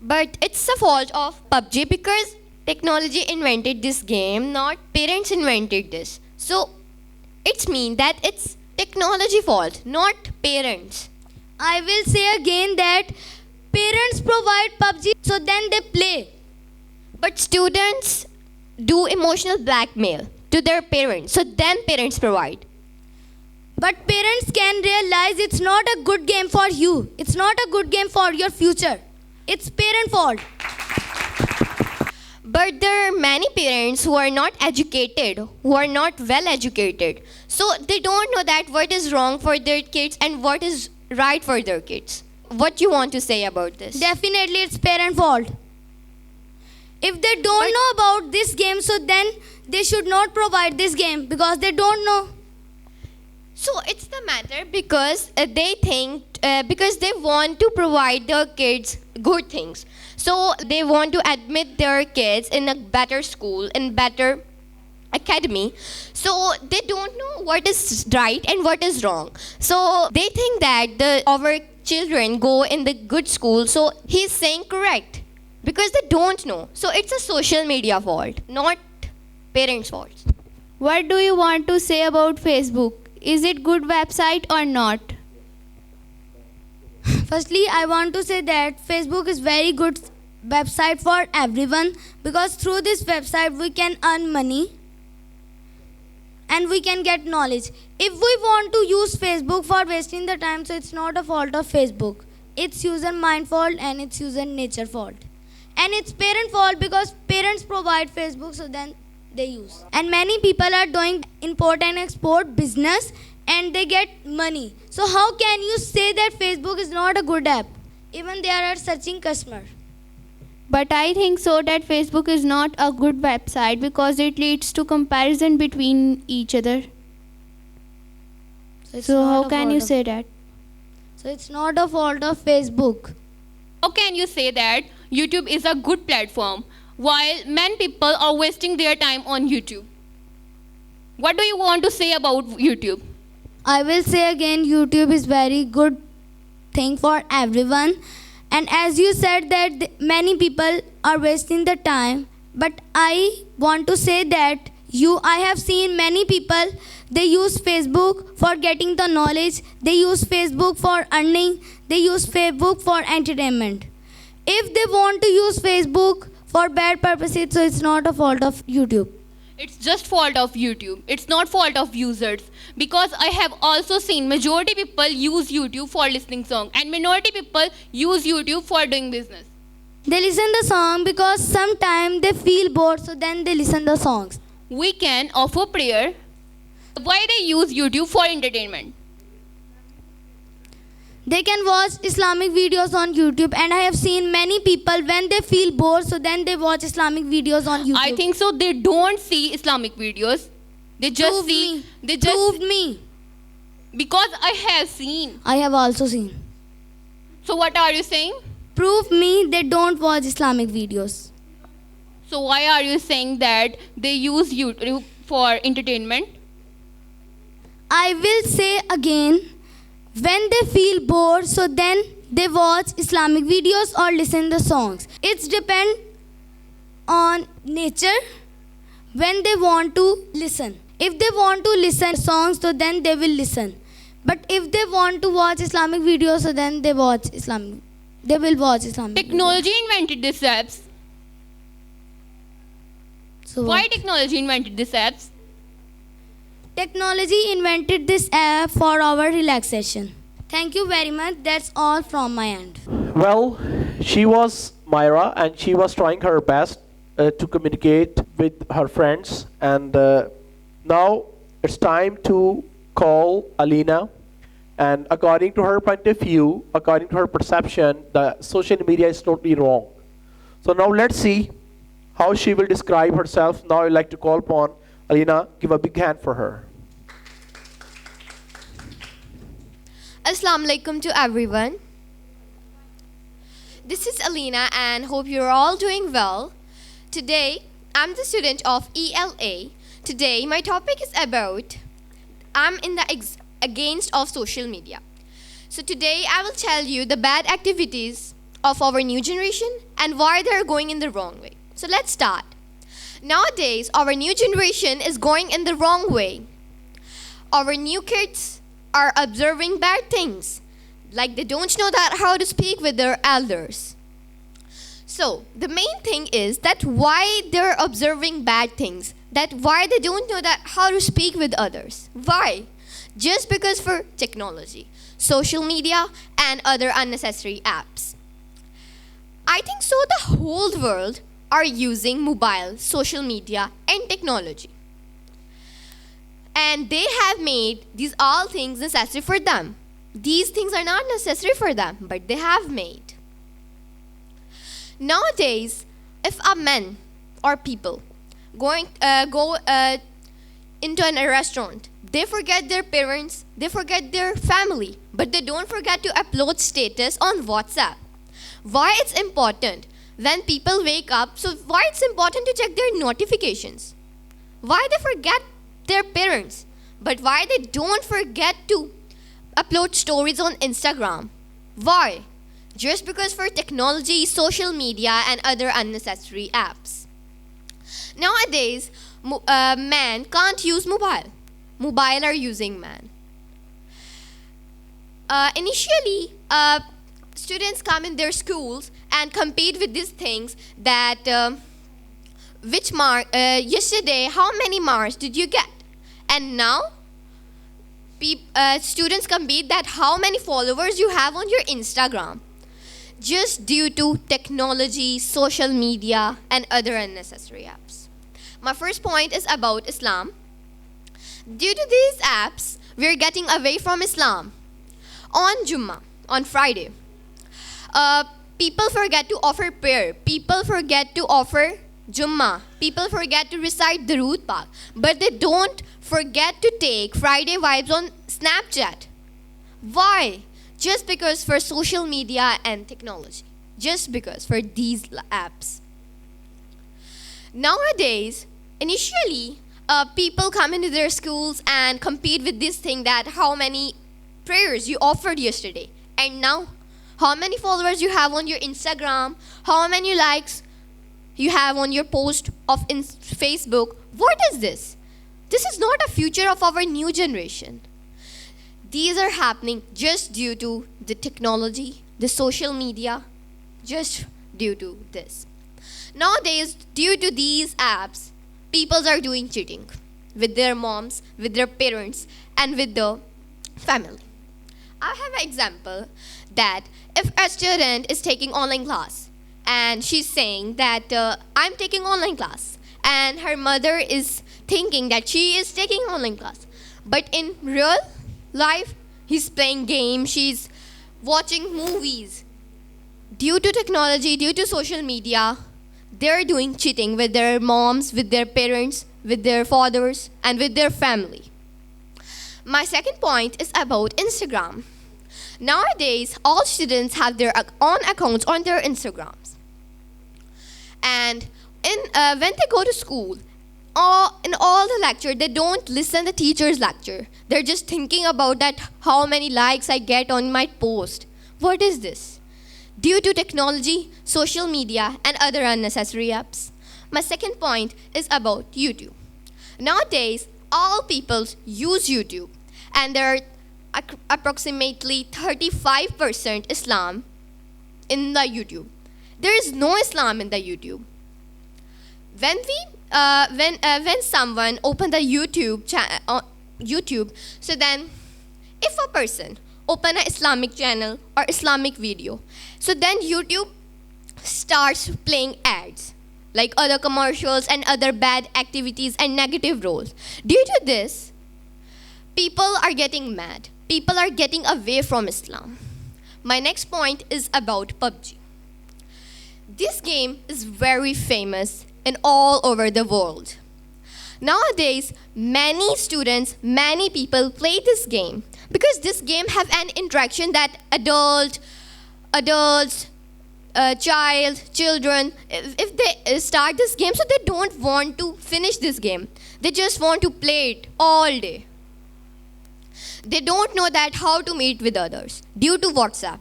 But it's the fault of PUBG because technology invented this game, not parents invented this. So it's mean that it's technology fault, not parents. I will say again that parents provide PUBG so then they play. But students do emotional blackmail to their parents, so then parents provide. But parents can realize it's not a good game for you. It's not a good game for your future. It's parent fault. But there are many parents who are not educated, who are not well educated. So they don't know that what is wrong for their kids and what is right for their kids. What you want to say about this? Definitely it's parent fault. If they don't know about this game, so then they should not provide this game because they don't know. So it's the matter because they think, because they want to provide their kids good things. So they want to admit their kids in a better school, in better academy. So they don't know what is right and what is wrong. So they think that our children go in the good school, so he's saying correct. Because they don't know. So it's a social media fault, not parents' fault. What do you want to say about Facebook? Is it good website or not? Firstly, I want to say that Facebook is very good website for everyone because through this website we can earn money and we can get knowledge. If we want to use Facebook for wasting the time, so it's not a fault of Facebook. It's user mind fault and it's user nature fault. And it's parent fault because parents provide Facebook so then they use. And many people are doing import and export business and they get money. So how can you say that Facebook is not a good app? Even they are searching customer. But I think so that Facebook is not a good website because it leads to comparison between each other. it's So not how a can fault you of- say that? So it's not a fault of Facebook. How can you say that YouTube is a good platform while many people are wasting their time on YouTube? What do you want to say about YouTube? I will say again, YouTube is very good thing for everyone. And as you said that many people are wasting the time, but I want to say that I have seen many people, they use Facebook for getting the knowledge, they use Facebook for earning, they use Facebook for entertainment. If they want to use Facebook for bad purposes, so it's not a fault of YouTube. It's just fault of YouTube. It's not fault of users. Because I have also seen majority people use YouTube for listening song and minority people use YouTube for doing business. They listen the song because sometimes they feel bored, so then they listen the songs. We can offer prayer. Why they use YouTube for entertainment? They can watch Islamic videos on YouTube, and I have seen many people when they feel bored, so then they watch Islamic videos on YouTube. I think so. They don't see Islamic videos. They just Prove see. me. They just Proved me. because I have seen. I have also seen. So what are you saying? Prove me they don't watch Islamic videos. So why are you saying that they use YouTube for entertainment? I will say again, when they feel bored, so then they watch Islamic videos or listen the songs. It's depend on nature when they want to listen. If they want to listen songs, so then they will listen. But if they want to watch Islamic videos, so then they will watch Islamic Technology invented these apps. So Why what? technology invented these apps? Technology invented this app for our relaxation. Thank you very much. That's all from my end. Well, she was Myra and she was trying her best to communicate with her friends. And now it's time to call Alina. And according to her point of view, according to her perception, the social media is totally wrong. So now let's see how she will describe herself. Now I'd like to call upon Alina. Give a big hand for her. Assalamu alaikum to everyone. This is Alina and hope you're all doing well. Today, I'm the student of ELA. Today, my topic is about I'm in the against of social media. So today, I will tell you the bad activities of our new generation and why they're going in the wrong way. So let's start. Nowadays, our new generation is going in the wrong way. Our new kids are observing bad things, like they don't know that how to speak with their elders. So the main thing is that why they're observing bad things, that why they don't know that how to speak with others. Why? Just because for technology, social media and other unnecessary apps. I think so the whole world are using mobile, social media and technology. And they have made these all things necessary for them. These things are not necessary for them, but they have made. Nowadays, if a man or people go into a restaurant, they forget their parents, they forget their family, but they don't forget to upload status on WhatsApp. Why it's important when people wake up? So why it's important to check their notifications? Why they forget their parents, but why they don't forget to upload stories on Instagram? Why? Just because for technology, social media and other unnecessary apps. Nowadays, man can't use mobile. Mobile are using man. Initially, students come in their schools and compete with these things that yesterday, how many marks did you get? And now, students compete that how many followers you have on your Instagram. Just due to technology, social media, and other unnecessary apps. My first point is about Islam. Due to these apps, we're getting away from Islam. On Jummah, on Friday, people forget to offer prayer. People forget to offer Jummah. People forget to recite Durood Pak. But they don't forget to take Friday vibes on Snapchat. Why? Just because for social media and technology. Just because for these apps. Nowadays, initially, people come into their schools and compete with this thing that how many prayers you offered yesterday. And now, how many followers you have on your Instagram, how many likes you have on your post of Facebook. What is this? This is not a future of our new generation. These are happening just due to the technology, the social media, just due to this. Nowadays, due to these apps, people are doing cheating with their moms, with their parents, and with the family. I have an example that if a student is taking online class and she's saying that I'm taking online class, and her mother is thinking that she is taking online class, but in real life, he's playing games, she's watching movies. Due to technology, due to social media, they're doing cheating with their moms, with their parents, with their fathers, and with their family. My second point is about Instagram. Nowadays, all students have their own accounts on their Instagrams. And when they go to school, in all the lecture, they don't listen the teacher's lecture. They're just thinking about that how many likes I get on my post. What is this? Due to technology, social media, and other unnecessary apps. My second point is about YouTube. Nowadays, all people use YouTube, and there are approximately 35% Islam in the YouTube. There is no Islam in the YouTube. When someone open the YouTube, so then if a person open an Islamic channel or Islamic video, so then YouTube starts playing ads like other commercials and other bad activities and negative roles. Due to this, people are getting mad. People are getting away from Islam. My next point is about PUBG. This game is very famous in all over the world. Nowadays, many students, many people play this game because this game have an interaction that adults, children, if they start this game, so they don't want to finish this game. They just want to play it all day. They don't know that how to meet with others due to WhatsApp.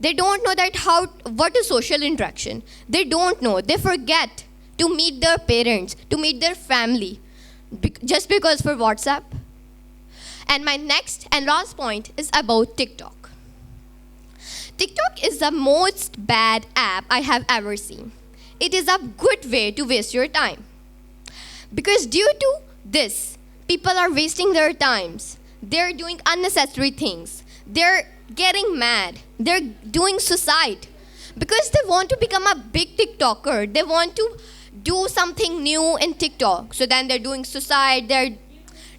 They don't know that what is social interaction. They don't know. They forget to meet their parents, to meet their family, just because for WhatsApp. And my next and last point is about TikTok. TikTok is the most bad app I have ever seen. It is a good way to waste your time. Because due to this, people are wasting their times. They're doing unnecessary things. They're getting mad. They're doing suicide. Because they want to become a big TikToker. They want to do something new in TikTok. So then they're doing suicide. They're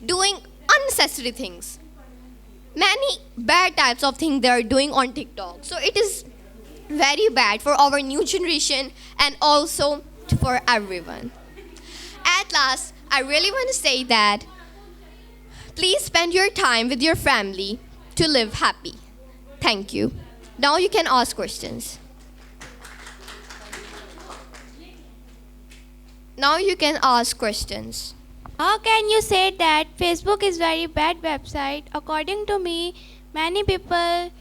doing unnecessary things. Many bad types of things they are doing on TikTok. So it is very bad for our new generation and also for everyone. At last, I really want to say that please spend your time with your family to live happy. Thank you. Now you can ask questions. Now you can ask questions. How can you say that Facebook is very bad website? According to me, many people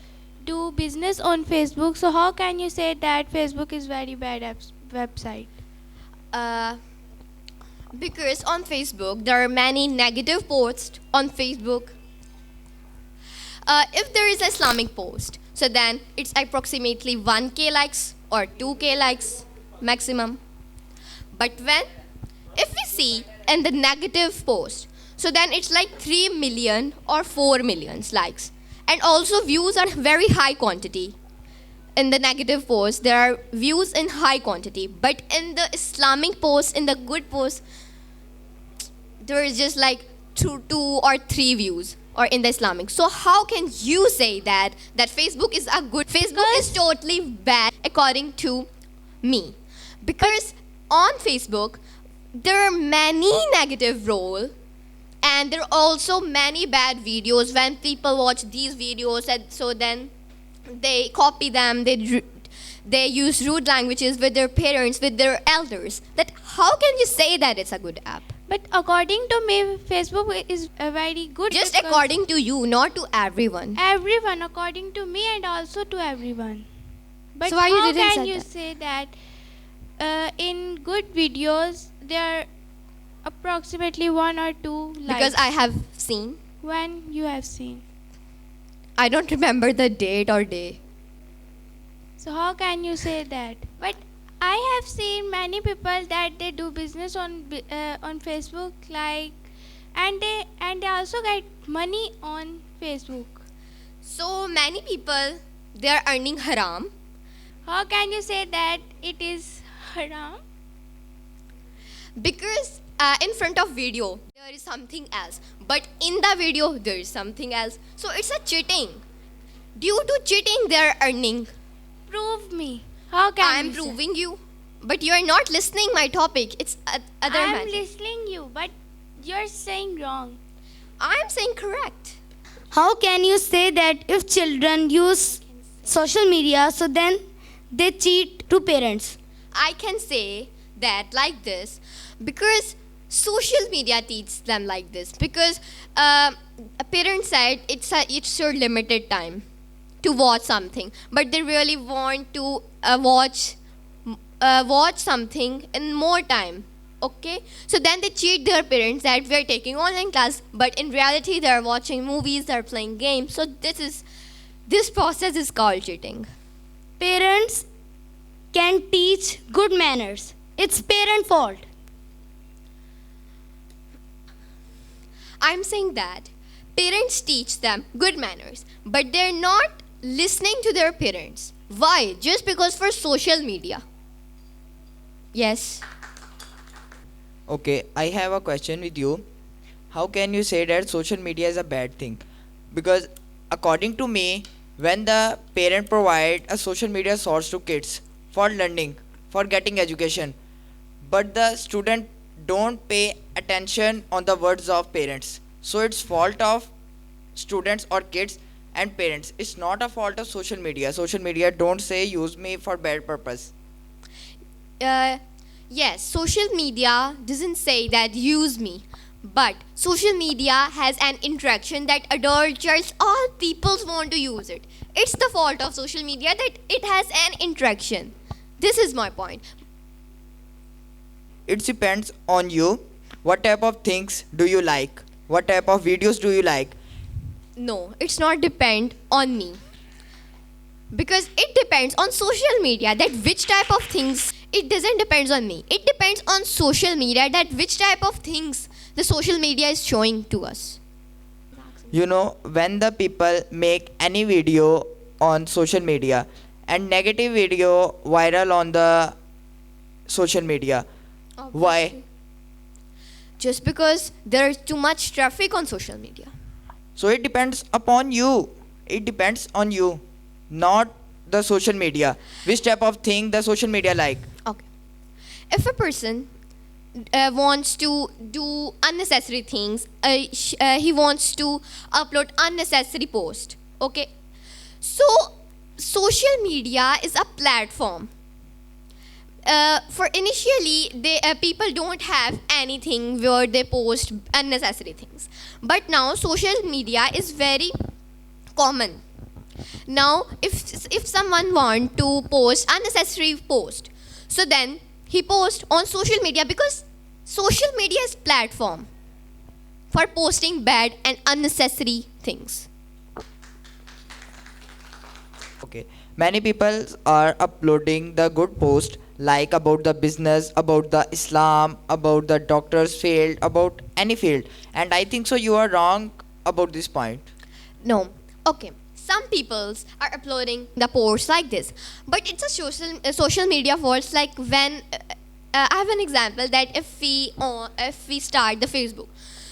do business on Facebook. So how can you say that Facebook is very bad website? Because on Facebook, there are many negative posts on Facebook. If there is an Islamic post, so then it's approximately 1k likes or 2k likes maximum. But if we see in the negative post, so then it's like 3 million or 4 million likes. And also views are very high quantity. In the negative post, there are views in high quantity. But in the Islamic post, in the good post, there is just like two or three views or in the Islamic. So how can you say that Facebook is a good? Facebook is totally bad according to me. Because on Facebook, there are many negative roles and there are also many bad videos when people watch these videos and so then they copy them, they use rude languages with their parents, with their elders. That how can you say that it's a good app? But according to me, Facebook is a very good. Just because according to you, not to everyone. everyone, according to me and also to everyone. But So why you how didn't can say you that? say that in good videos there are approximately 1 or 2 likes? Because I have seen. When you have seen. I don't remember the date or day. So how can you say that? But I have seen many people that they do business on Facebook, like, and they also get money on Facebook. So many people, they are earning haram. How can you say that it is haram? Because in front of video, there is something else. But in the video, there is something else. So it's a cheating. Due to cheating, they are earning. Prove me. How can I am you say? proving you. But you are not listening my topic. It's other I am matter. listening you, but you're saying wrong. I am saying correct. How can you say that if children use social media, so then they cheat to parents? I can say that like this because social media teaches them like this. Because a parent said it's your limited time to watch something, but they really want to watch something in more time. Okay, so then they cheat their parents that we are taking online class, but in reality they are watching movies, they are playing games. So this process is called cheating. Parents can teach good manners. It's parent fault. I'm saying that parents teach them good manners, but they're not listening to their parents. Why? Just because for social media. Yes. Okay, I have a question with you. How can you say that social media is a bad thing? Because according to me, when the parent provide a social media source to kids for learning, for getting education, but the student don't pay attention on the words of parents. So it's fault of students or kids and parents. It's not a fault of social media. Social media don't say use me for bad purpose. Yes, social media doesn't say that use me, but social media has an interaction that adults, all peoples want to use it. It's the fault of social media that it has an interaction. This is my point. It depends on you. What type of things do you like? What type of videos do you like? No, it's not depend on me. Because it depends on social media that which type of things, it doesn't depends on me. It depends on social media that which type of things the social media is showing to us. You know, when the people make any video on social media and negative video viral on the social media, why? Just because there's too much traffic on social media. So it depends upon you. It depends on you, not the social media. Which type of thing the social media like? Okay. If a person wants to do unnecessary things, he wants to upload unnecessary post. Okay. So social media is a platform. For initially, people don't have anything where they post unnecessary things. But now social media is very common. Now, if someone want to post unnecessary post, so then he post on social media because social media is platform for posting bad and unnecessary things. Okay. Many people are uploading the good post like about the business, about the Islam, about the doctor's field, about any field. And I think so you are wrong about this point. No. Okay. Some peoples are uploading the posts like this, but it's a social media force. Like when I have an example that if we start the Facebook,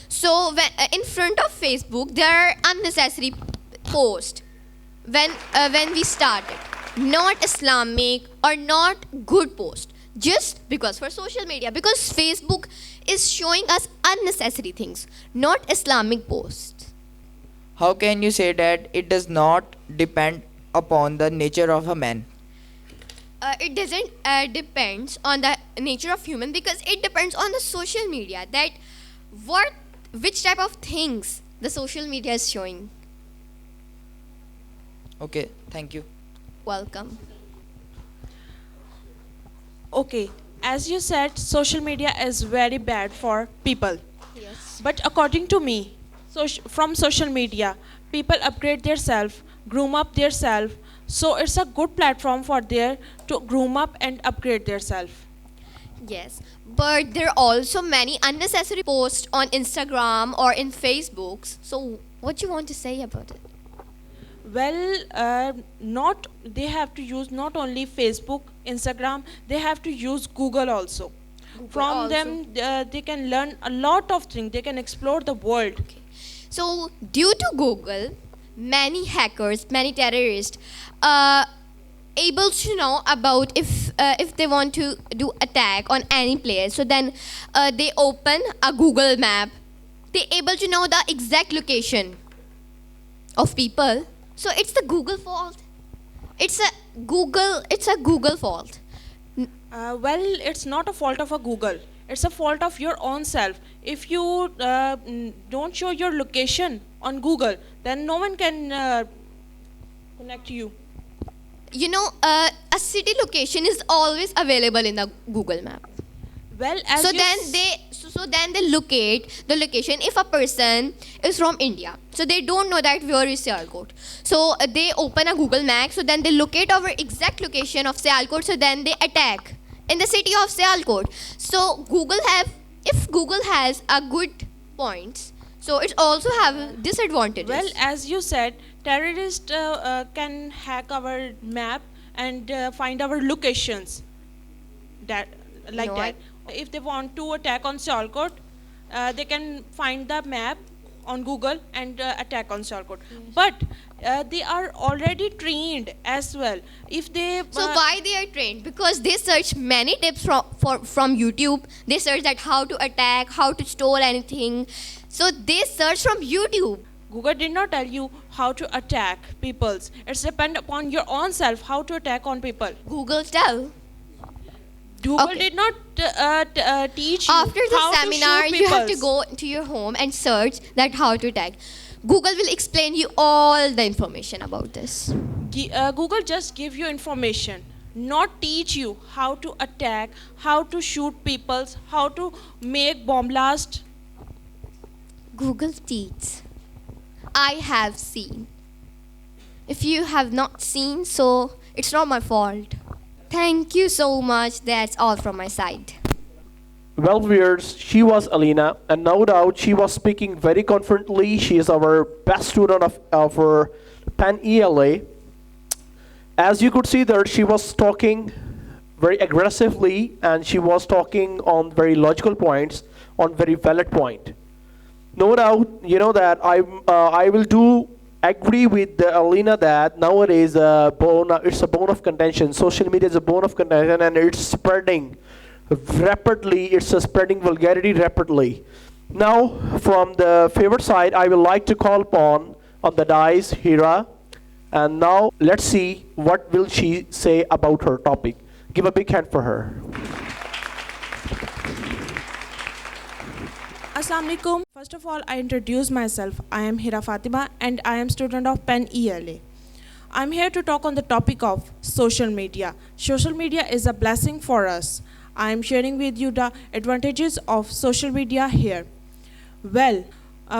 so when in front of Facebook there are unnecessary posts when we start it, not Islamic or not good post, just because for social media, because Facebook is showing us unnecessary things, not Islamic posts. How can you say that it does not depend upon the nature of a man? It doesn't depends on the nature of human, because it depends on the social media that which type of things the social media is showing. Okay, thank you. Welcome. Okay, as you said, social media is very bad for people. Yes. But according to me, from social media, people upgrade themselves, groom up themselves. So it's a good platform for them to groom up and upgrade themselves. Yes, but there are also many unnecessary posts on Instagram or in Facebook. So what you want to say about it? Well, not they have to use not only Facebook, Instagram. They have to use Google also. From also. them, they can learn a lot of things. They can explore the world. Okay. So due to Google, many hackers, many terrorists, able to know about if they want to do attack on any place. So then they open a Google map. They able to know the exact location of people. So it's the Google fault. It's a Google fault. Well, it's not a fault of a Google. It's a fault of your own self. If you don't show your location on Google, then no one can connect you. You know, a city location is always available in the Google map. Well, as So you then they locate the location if a person is from India. So they don't know that where is Sialkot. So they open a Google map. So then they locate our exact location of Sialkot. So then they attack in the city of Sialkot. So if Google has a good points, so it also have disadvantages. Well, as you said, terrorists can hack our map and find our locations. That No, that. If they want to attack on Sialkot, they can find the map on Google and attack on shortcut. But they are already trained as well. If they So why they are trained? Because they search many tips from YouTube. They search that how to attack, how to store anything. So they search from YouTube. Google did not tell you how to attack peoples. It's depend upon your own self how to attack on people. Google tell. Google Okay. did not teach you After the how seminar, to shoot you have to peoples. go to your home and search that how to attack. Google will explain you all the information about this. Google just give you information, not teach you how to attack, how to shoot peoples, how to make bomb blast. Google teaches. I have seen. If you have not seen, so it's not my fault. Thank you so much. That's all from my side. Well, viewers, she was Alina, and no doubt she was speaking very confidently. She is our best student of our Penn ELA. As you could see there, she was talking very aggressively, and she was talking on very logical points, on very valid point. No doubt, you know that I will do agree with Alina that nowadays it's a bone of contention. Social media is a bone of contention, and it's spreading rapidly. It's spreading vulgarity rapidly. Now, from the favorite side, I would like to call upon on the dais Hira, and now let's see what will she say about her topic. Give a big hand for her. Assalamu alaikum. First of all, I introduce myself. I am Hira Fatima and I am student of Penn ELA. I'm here to talk on the topic of social media. Social media is a blessing for us. I am sharing with you the advantages of social media here. Well,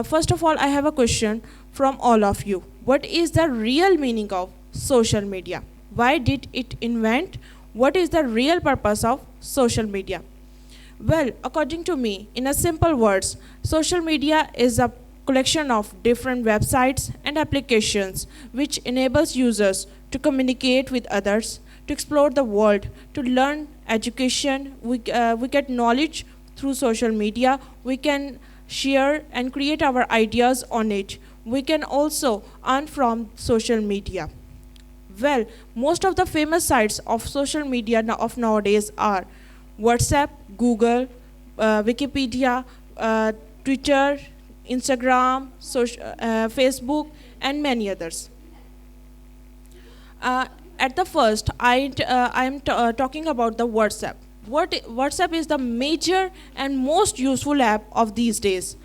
first of all, I have a question from all of you. What is the real meaning of social media? Why did it invent? What is the real purpose of social media? Well, according to me, in a simple words, social media is a collection of different websites and applications which enables users to communicate with others, to explore the world, to learn education. We get knowledge through social media. We can share and create our ideas on it. We can also earn from social media. Well, most of the famous sites of social media of nowadays are WhatsApp, Google, Wikipedia, Twitter, Instagram, Facebook, and many others. At the first, I am talking about the WhatsApp. WhatsApp is the major and most useful app of these days.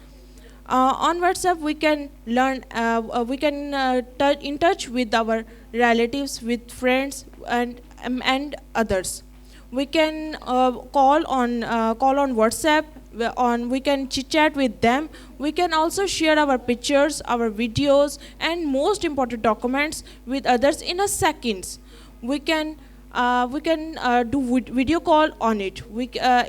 On WhatsApp, we can learn, we can in touch with our relatives, with friends, and others. We can call on WhatsApp. We can chit chat with them. We can also share our pictures, our videos, and most important documents with others in a seconds. We can do video call on it.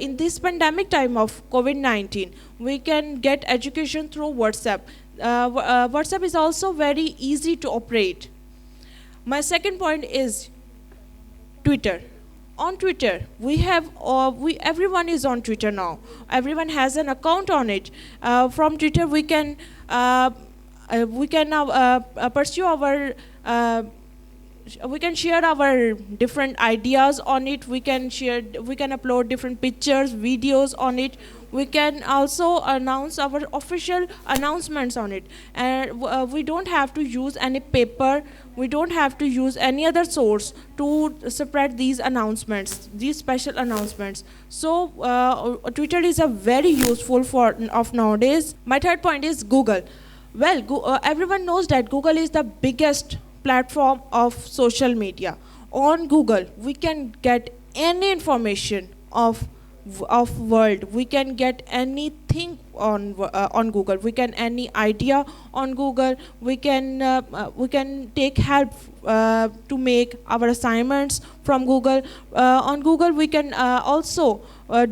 In this pandemic time of COVID-19, we can get education through WhatsApp. WhatsApp is also very easy to operate. My second point is Twitter. On Twitter, everyone is on Twitter now. Everyone has an account on it. From Twitter, we can now pursue our. We can share our different ideas on it. We can upload different pictures, videos on it. We can also announce our official announcements on it. And we don't have to use any paper. We don't have to use any other source to spread these announcements, these special announcements. So Twitter is a very useful of nowadays. My third point is Google. Well, everyone knows that Google is the biggest platform of social media. On Google, we can get any information of world. We can get anything on Google. We can any idea on Google. We can take help to make our assignments from Google. On Google, we can also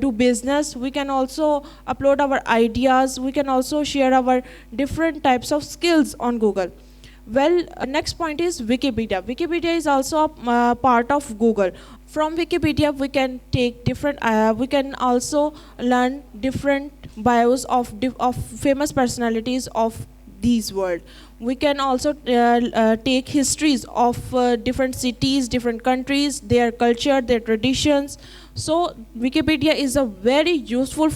do business. We can also upload our ideas. We can also share our different types of skills on Google. Well, next point is Wikipedia. Wikipedia is also a part of Google. From Wikipedia, we can take different. We can also learn different bios of famous personalities of these world. We can also take histories of different cities, different countries, their culture, their traditions. So Wikipedia is a very useful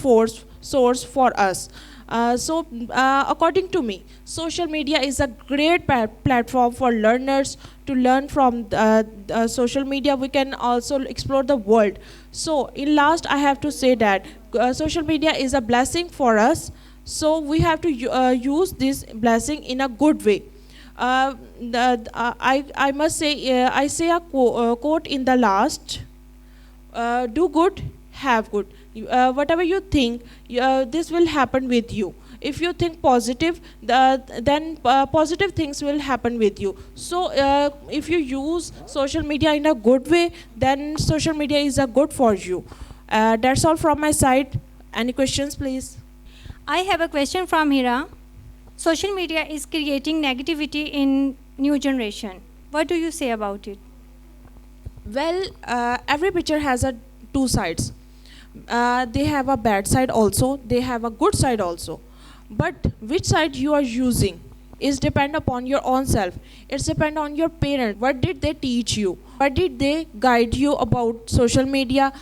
source for us. According to me, social media is a great platform for learners to learn from. Social media, we can also explore the world. So, in last, I have to say that social media is a blessing for us. So, we have to use this blessing in a good way. I must say, I say a quote in the last. Do good, have good. Whatever you think, this will happen with you. If you think positive, then positive things will happen with you. So if you use social media in a good way, then social media is a good for you. That's all from my side. Any questions, please? I have a question from Hira. Social media is creating negativity in new generation. What do you say about it? Well, every picture has two sides. They have a bad side also, they have a good side also. But which side you are using is depend upon your own self. It's depend on your parents. What did they teach you? What did they guide you about social media?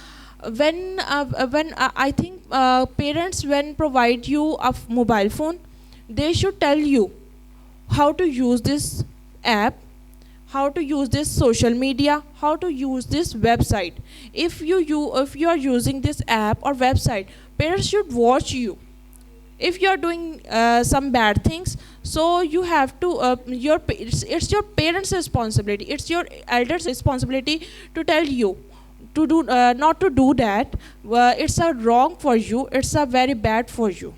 When I think parents, when provide you a mobile phone, they should tell you how to use this app, how to use this social media, how to use this website. If you are using this app or website, parents should watch you. If you are doing some bad things, so you have to it's your parents' responsibility. It's your elders' responsibility to tell you to do not to do that. It's a wrong for you. It's a very bad for you.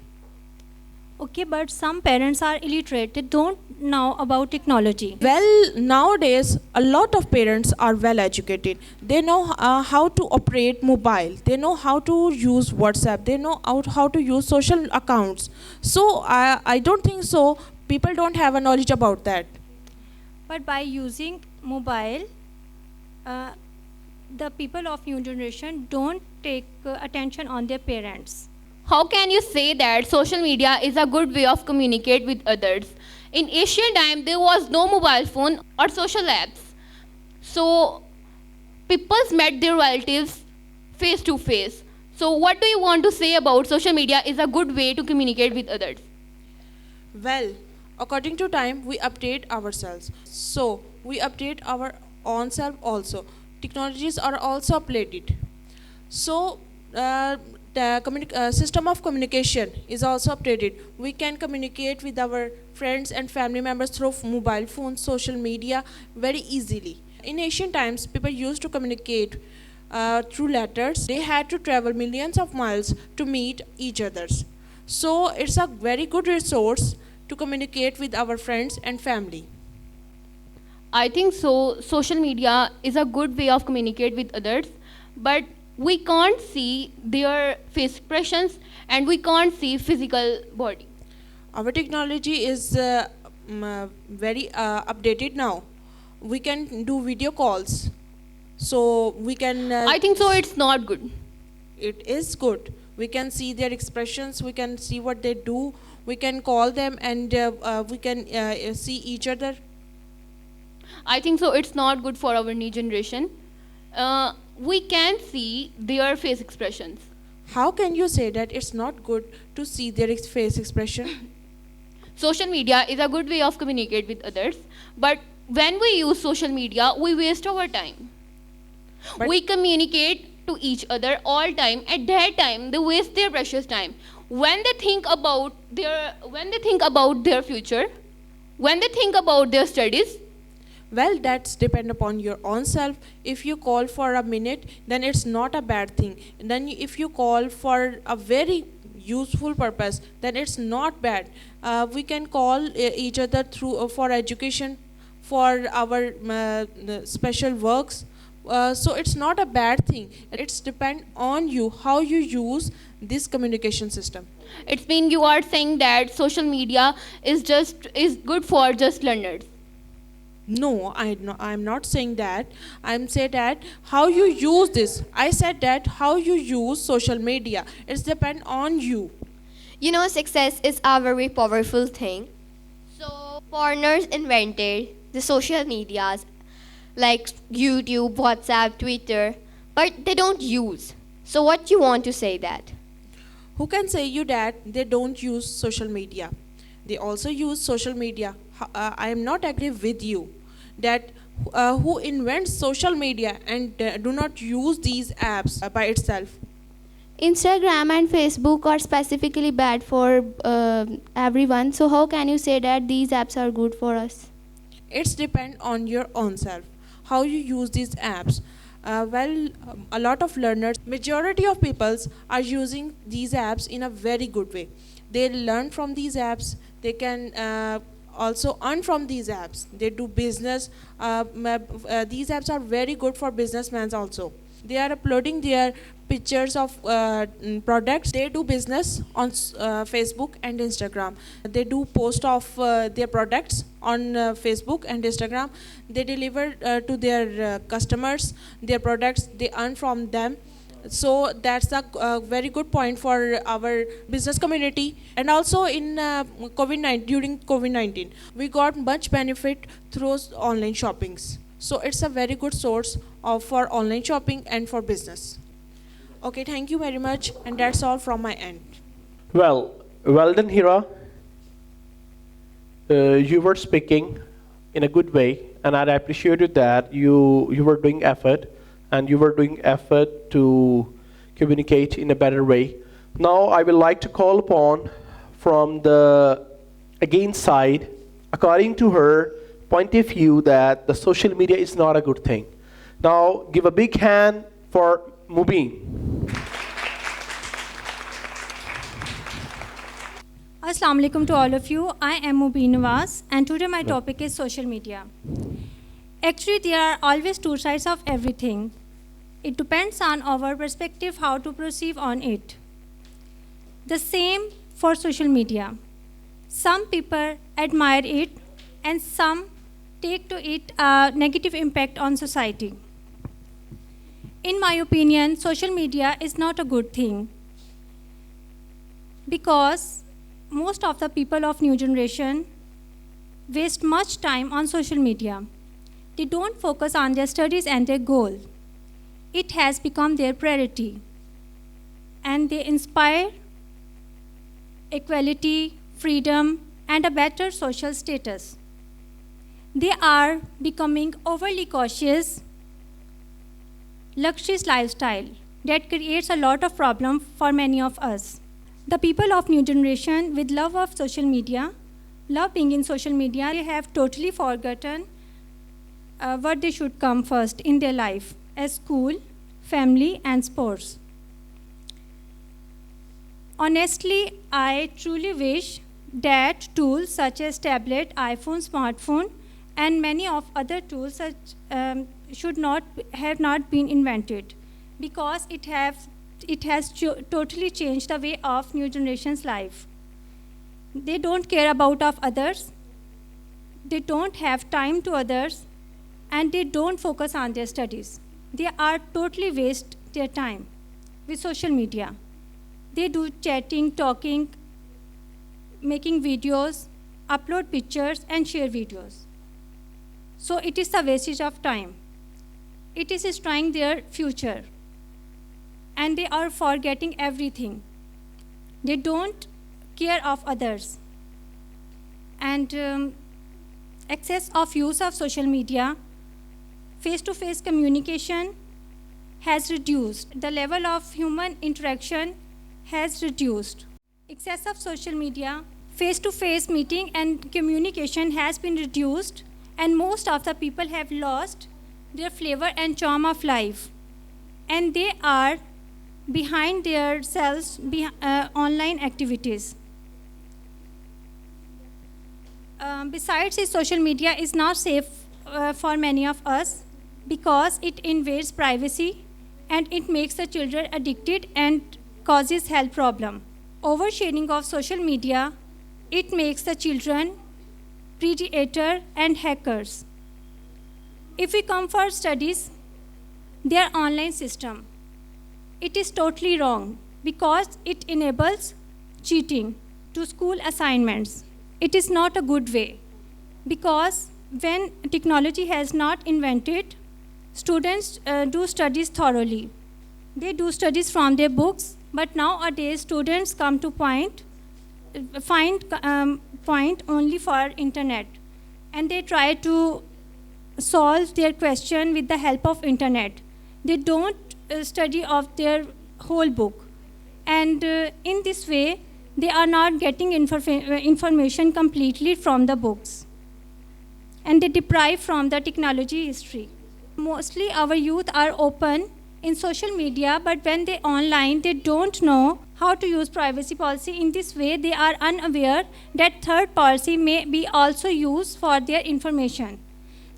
Okay, but some parents are illiterate. They don't know about technology. Well, nowadays, a lot of parents are well educated. They know how to operate mobile. They know how to use WhatsApp. They know how to use social accounts. So, I don't think so. People don't have a knowledge about that. But by using mobile, the people of new generation don't take attention on their parents. How can you say that social media is a good way of communicate with others? In ancient time, there was no mobile phone or social apps. So, people met their relatives face to face. So, what do you want to say about social media is a good way to communicate with others? Well, according to time, we update ourselves. So, we update our own self also. Technologies are also updated. So, the system of communication is also updated. We can communicate with our friends and family members through mobile phones, social media very easily. In ancient times, people used to communicate through letters. They had to travel millions of miles to meet each other. So it's a very good resource to communicate with our friends and family. I think so. Social media is a good way of communicate with others, but we can't see their face expressions and we can't see physical body. Our technology is very updated now. We can do video calls. So we can... I think so it's not good. It is good. We can see their expressions. We can see what they do. We can call them and we can see each other. I think so it's not good for our new generation. We can see their face expressions. How can you say that it's not good to see their face expression? Social media is a good way of communicate with others, but when we use social media, we waste our time. But we communicate to each other all time. At that time, they waste their precious time. When they think about their future, when they think about their studies, well, that's depend upon your own self. If you call for a minute, then it's not a bad thing. And then if you call for a very useful purpose, then it's not bad. We can call each other through for education, for our special works. So it's not a bad thing. It's depend on you how you use this communication system. It's mean you are saying that social media is good for just learners. No, I'm not saying that. I'm saying that how you use this. I said that how you use social media. It's depend on you. You know, success is a very powerful thing. So, foreigners invented the social medias like YouTube, WhatsApp, Twitter, but they don't use. So, what you want to say that? Who can say you that they don't use social media? They also use social media. I am not agree with you that who invents social media and do not use these apps by itself. Instagram and Facebook are specifically bad for everyone. So how can you say that these apps are good for us? It's depend on your own self how you use these apps. A lot of learners, majority of peoples are using these apps in a very good way. They learn from these apps. They can also earn from these apps. They do business. These apps are very good for businessmen also. They are uploading their pictures of products. They do business on Facebook and Instagram. They do post of their products on Facebook and Instagram. They deliver to their customers their products. They earn from them. So that's a very good point for our business community. And also in COVID-19, during COVID-19, we got much benefit through online shoppings. So it's a very good source for online shopping and for business. Okay, thank you very much, and that's all from my end. Well done, Hira. You were speaking in a good way, and I appreciated that you were doing effort, and you were doing effort to communicate in a better way. Now I would like to call upon from the against side, according to her point of view, that the social media is not a good thing. Now give a big hand for Mubin. Assalamu alaikum to all of you. I am Mubin Nawaz, and today my topic is social media. Actually, there are always two sides of everything. It depends on our perspective how to perceive on it. The same for social media. Some people admire it, and some take to it a negative impact on society. In my opinion, social media is not a good thing, because most of the people of new generation waste much time on social media. They don't focus on their studies and their goal. It has become their priority, and they inspire equality, freedom, and a better social status. They are becoming overly cautious, luxurious lifestyle that creates a lot of problem for many of us. The people of new generation with love of social media, love being in social media, they have totally forgotten what they should come first in their life as school, family, and sports. Honestly, I truly wish that tools such as tablet, iPhone, smartphone, and many of other tools should not have not been invented, because it has totally changed the way of new generation's life. They don't care about of others, they don't have time to others, and they don't focus on their studies. They are totally waste their time with social media. They do chatting, talking, making videos, upload pictures, and share videos. So it is a wastage of time. It is destroying their future. And they are forgetting everything. They don't care of others. And excess of use of social media, face-to-face communication has reduced. The level of human interaction has reduced. Excess of social media, face-to-face meeting and communication has been reduced, and most of the people have lost their flavor and charm of life. And they are behind themselves online activities. Besides, social media is not safe for many of us, because it invades privacy and it makes the children addicted and causes health problem. Oversharing of social media, it makes the children predator and hackers. If we come for studies, their online system, it is totally wrong because it enables cheating to school assignments. It is not a good way because when technology has not invented, students do studies thoroughly. They do studies from their books, but nowadays students come to find point only for internet, and they try to solve their question with the help of internet. They don't study of their whole book, and in this way they are not getting information completely from the books, and they deprive from the technology history. Mostly our youth are open in social media, but when they online, they don't know how to use privacy policy. In this way, they are unaware that third party may be also used for their information.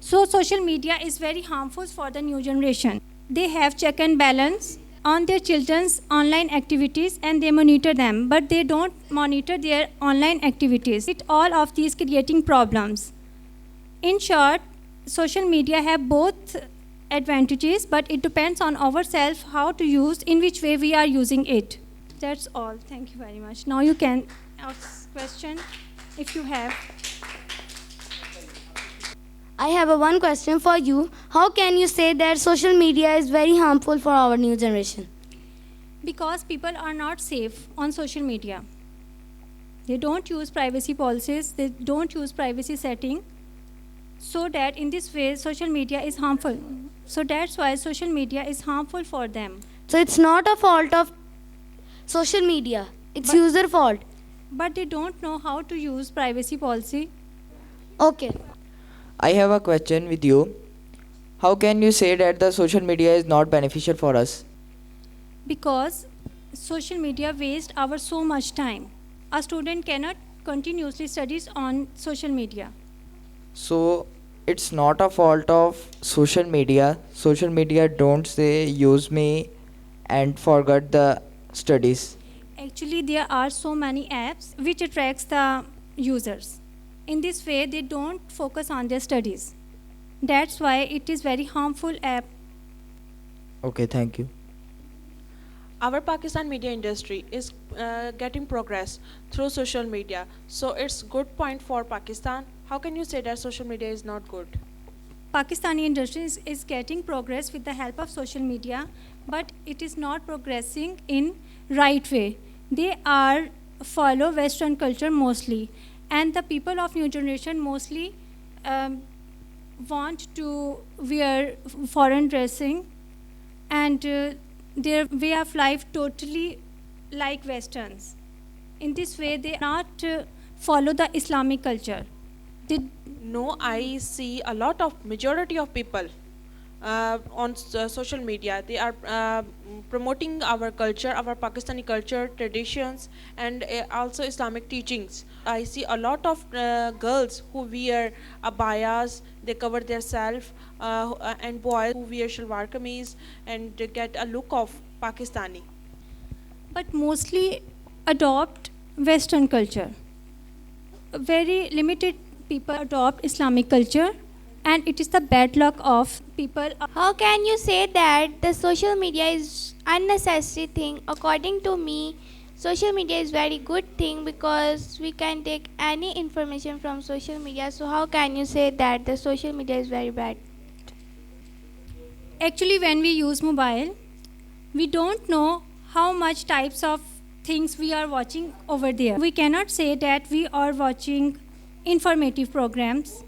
So social media is very harmful for the new generation. They have check and balance on their children's online activities and they monitor them, but they don't monitor their online activities. It all of these creating problems. In short, social media have both advantages, but it depends on ourselves how to use, in which way we are using it. That's all. Thank you very much. Now you can ask question if you have. I have one question for you. How can you say that social media is very harmful for our new generation? Because people are not safe on social media. They don't use privacy policies, they don't use privacy setting, so that in this way social media is harmful. So that's why social media is harmful for them. So it's not a fault of social media, it's user fault. But they don't know how to use privacy policy. Okay. I have a question with you. How can you say that the social media is not beneficial for us? Because social media wastes our so much time. A student cannot continuously studies on social media. So it's not a fault of social media. Social media don't say use me and forget the studies. Actually, there are so many apps which attracts the users. In this way, they don't focus on their studies. That's why it is very harmful app. Okay, thank you. Our Pakistan media industry is getting progress through social media. So it's good point for Pakistan. How can you say that social media is not good? Pakistani industry is getting progress with the help of social media, but it is not progressing in right way. They are follow Western culture mostly, and the people of new generation mostly want to wear foreign dressing, and their way of life totally like Westerns. In this way, they not follow the Islamic culture. No, I see a lot of majority of people on social media. They are promoting our culture, our Pakistani culture, traditions, and also Islamic teachings. I see a lot of girls who wear abayas, they cover their self, and boys who wear shalwar kameez and get a look of Pakistani. But mostly adopt Western culture. Very limited people adopt Islamic culture, and it is the bad luck of people. How can you say that the social media is unnecessary thing? According to me, social media is very good thing because we can take any information from social media. So how can you say that the social media is very bad? Actually, when we use mobile, we don't know how much types of things we are watching over there. We cannot say that we are watching informative programs.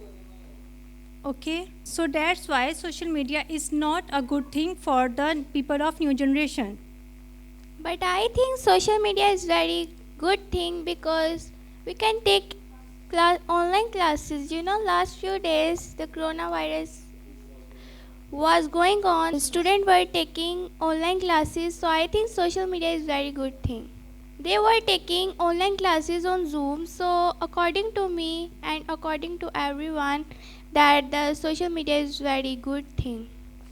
Okay, so that's why social media is not a good thing for the people of new generation. But I think social media is very good thing because we can take online classes. You know, last few days the coronavirus was going on. Students were taking online classes, so I think social media is very good thing. They were taking online classes on Zoom, so according to me and according to everyone, that the social media is very good thing.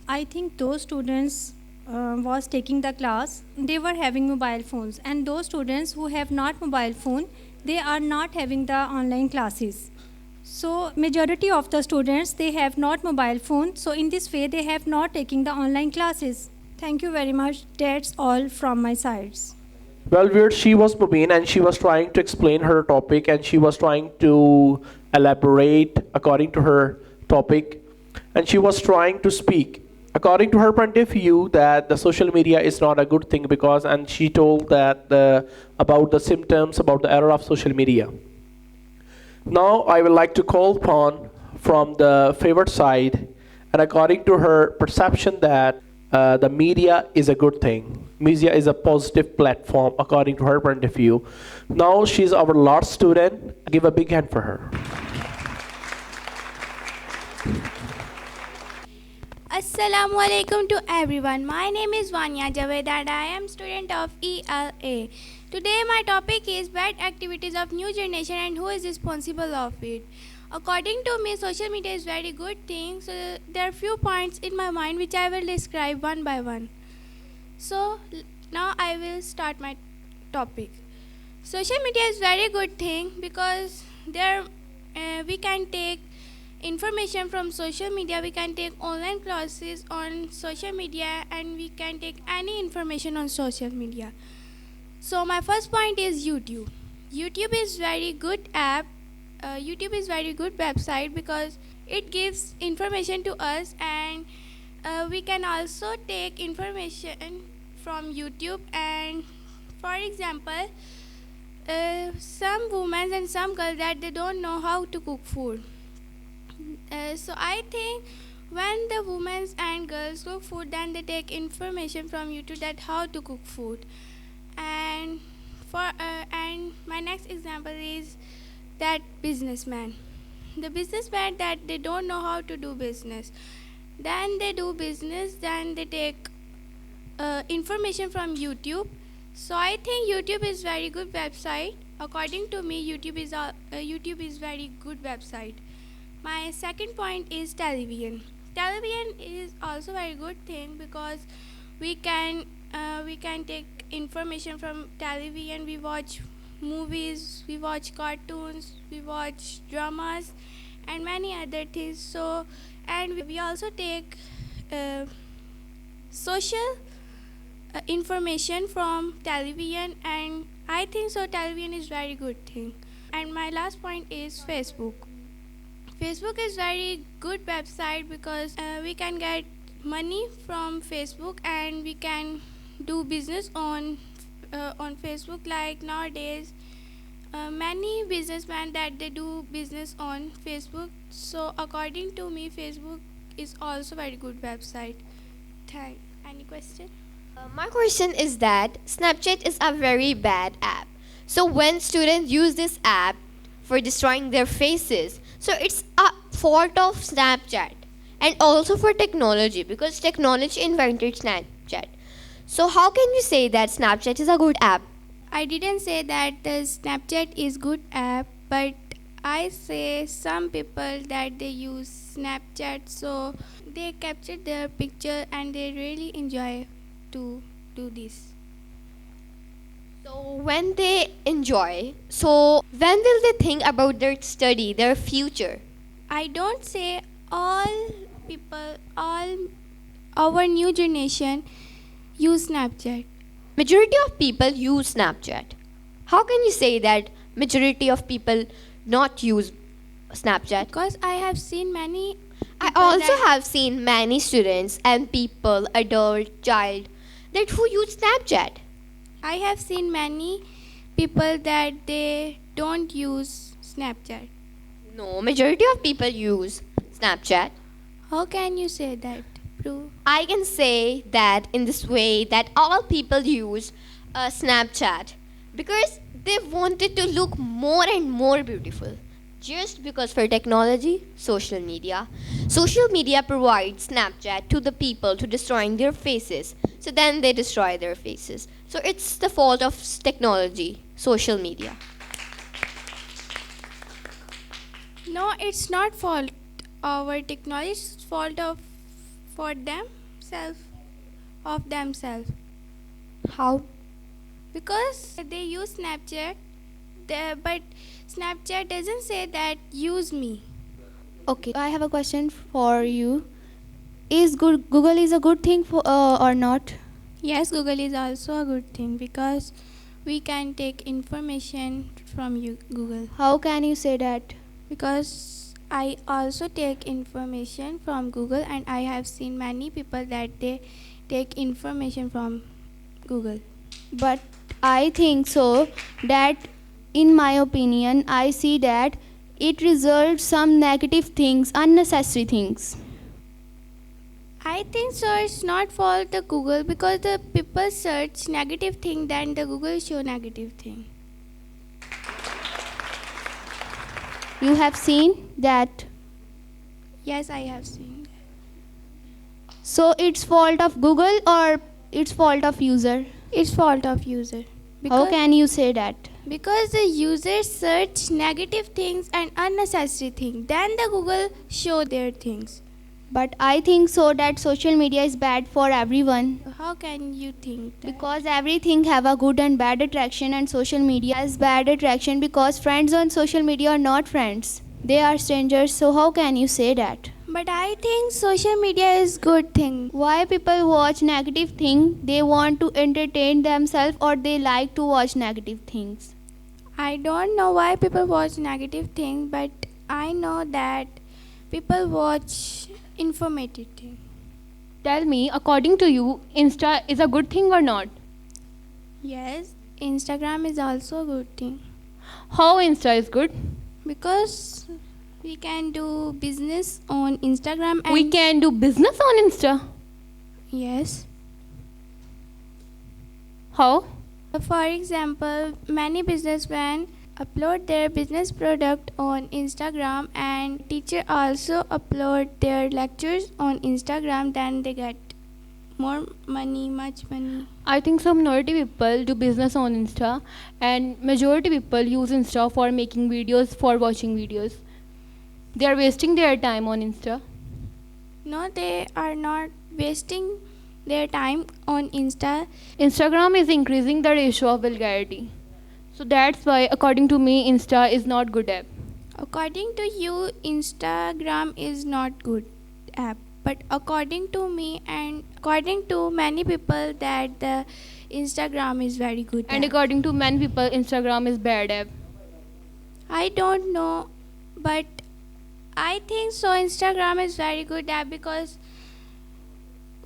I think those students was taking the class, they were having mobile phones, and those students who have not mobile phone, they are not having the online classes. So majority of the students, they have not mobile phone. So in this way, they have not taking the online classes. Thank you very much. That's all from my sides. Well, viewers, she was Mubin and she was trying to explain her topic and she was trying to elaborate according to her topic and she was trying to speak according to her point of view that the social media is not a good thing because, and she told that about the symptoms, about the error of social media. Now I would like to call upon from the favored side and according to her perception that the media is a good thing. Media is a positive platform according to her point of view. Now she's our last student. Give a big hand for her. Assalamu alaikum to everyone. My name is Vanya Javed and I am student of ELA. Today my topic is bad activities of new generation and who is responsible of it. According to me, social media is very good thing. So there are few points in my mind which I will describe one by one. So now I will start my topic. Social media is very good thing because there we can take information from social media, we can take online classes on social media and we can take any information on social media. So my first point is YouTube. YouTube is very good app. YouTube is very good website because it gives information to us and we can also take information from YouTube. And for example, some women and some girls that they don't know how to cook food. So I think when the women and girls cook food, then they take information from YouTube that how to cook food. And and my next example is that businessman. The businessman that they don't know how to do business, then they do business, then they take information from YouTube. So I think YouTube is very good website. According to me, YouTube is very good website. My second point is television. Television is also very good thing because we can take information from television. We watch movies, we watch cartoons, we watch dramas and many other things. So and we also take social information from television, and I think so television is very good thing. And my last point is Facebook. Facebook is very good website because we can get money from Facebook and we can do business on Facebook. Like nowadays, many businessmen that they do business on Facebook. So according to me, Facebook is also very good website. Thank. Any question? My question is that Snapchat is a very bad app. So when students use this app for destroying their faces, so it's a fault of Snapchat and also for technology because technology invented Snapchat. So how can you say that Snapchat is a good app? I didn't say that the Snapchat is good app, but I say some people that they use Snapchat, so they capture their picture and they really enjoy to do this. So when they enjoy, so when will they think about their study, their future? I don't say all people, all our new generation use Snapchat. Majority of people use Snapchat. How can you say that majority of people not use Snapchat? Because I have seen many. I people also that- have seen many students and people, adult, child, that who use Snapchat. I have seen many people that they don't use Snapchat. No, majority of people use Snapchat. How can you say that? Prove. I can say that in this way that all people use Snapchat because they wanted to look more and more beautiful. Just because for technology, social media provides Snapchat to the people to destroying their faces. So then they destroy their faces. So it's the fault of technology, social media. No, it's not fault our technology. It's fault of for themselves, of themselves. How? Because they use Snapchat, but Snapchat doesn't say that use me. Okay, I have a question for you. Is Google is a good thing for or not? Yes, Google is also a good thing because we can take information from you, Google. How can you say that? Because I also take information from Google, and I have seen many people that they take information from Google. But I think so that, in my opinion, I see that it results some negative things, unnecessary things. I think so it's not for the Google because the people search negative thing, then the Google show negative thing. You have seen that. Yes, I have seen. So it's fault of Google or it's fault of user? It's fault of user. How can you say that? Because the users search negative things and unnecessary things, then the Google show their things. But I think so that social media is bad for everyone. How can you think that? Because everything have a good and bad attraction, and social media is bad attraction because friends on social media are not friends. They are strangers. So how can you say that? But I think social media is good thing. Why people watch negative thing? They want to entertain themselves or they like to watch negative things. I don't know why people watch negative things, but I know that people watch informative things. Tell me, according to you, Insta is a good thing or not? Yes, Instagram is also a good thing How Insta is good? because we can do business on Instagram and We can do business on Insta. yes. How? For example, many businessmen upload their business product on Instagram, and teacher also upload their lectures on Instagram, then they get more money, much money. I think some minority people do business on Insta and majority people use Insta for making videos, for watching videos. They are wasting their time on Insta. No, they are not wasting their time on Insta. Instagram is increasing the ratio of vulgarity. So that's why, according to me, Insta is not good app. According to you, Instagram is not good app. But according to me and according to many people, that the Instagram is very good And app. according to many people, Instagram is bad app. I don't know, but I think so Instagram is very good app because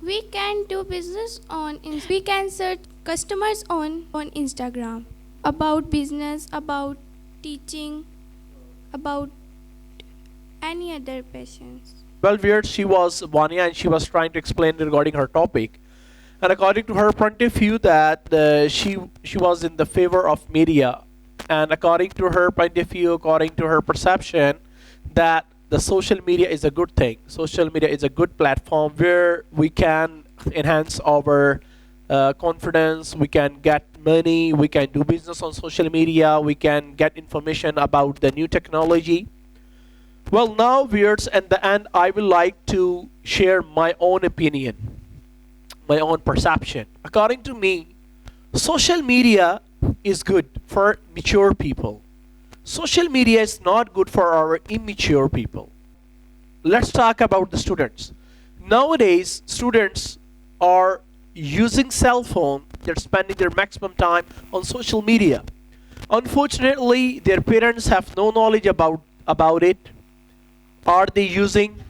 we can do business on we can search customers on Instagram about business, about teaching, about any other passions. Well, viewers, she was Vanya and she was trying to explain regarding her topic. And according to her point of view, that she was in the favor of media. And according to her point of view, according to her perception, that the social media is a good thing. Social media is a good platform where we can enhance our confidence, we can get money, we can do business on social media, we can get information about the new technology. Well, now, viewers, at the end, I would like to share my own opinion, my own perception. According to me, social media is good for mature people. Social media is not good for our immature people. Let's talk about the students. Nowadays, students are using cell phone. They're spending their maximum time on social media. Unfortunately, their parents have no knowledge about it. Are they using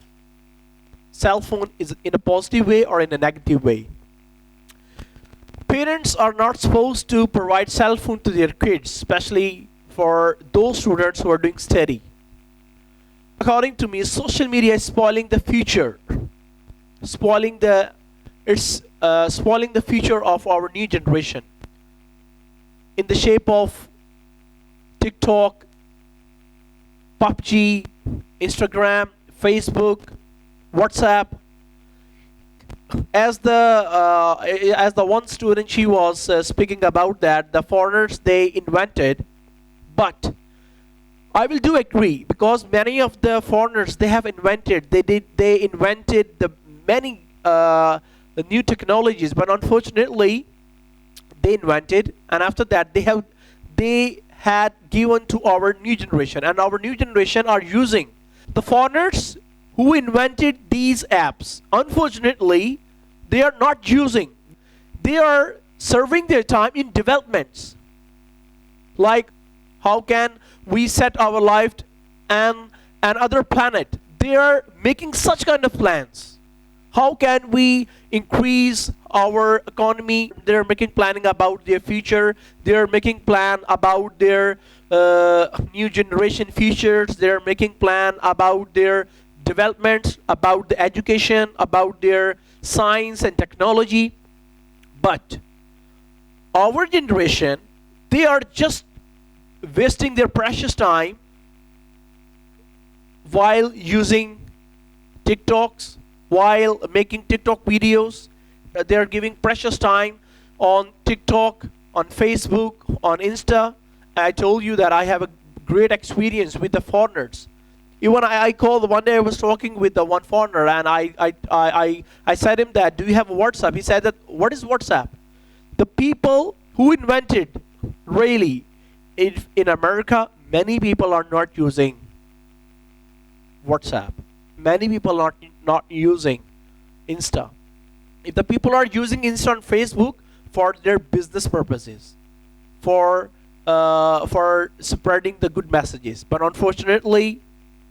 cell phone is in a positive way or in a negative way? Parents are not supposed to provide cell phone to their kids, especially for those students who are doing study. According to me, social media is spoiling the future, spoiling the future of our new generation in the shape of TikTok, PUBG, Instagram, Facebook, WhatsApp. As the one student, she was speaking about that the foreigners they invented, but I will do agree because many of the foreigners they have invented they invented the many the new technologies, but unfortunately they invented and after that they had given to our new generation, and our new generation are using. The foreigners who invented these apps, unfortunately, they are not using. They are serving their time in developments. Like, how can we set our life on another planet? They are making such kind of plans. How can we increase our economy? They're making planning about their future. They're making plan about their new generation futures. They're making plan about their developments, about the education, about their science and technology. But our generation, they are just wasting their precious time while using TikToks, while making TikTok videos. They are giving precious time on TikTok, on Facebook, on Insta. I told you that I have a great experience with the foreigners. Even I called one day. I was talking with the one foreigner, and I said him that, do you have a WhatsApp? He said that, what is WhatsApp? The people who invented, really, in America, many people are not using WhatsApp. Many people are not using Insta. If the people are using Insta and Facebook for their business purposes, for spreading the good messages, but unfortunately,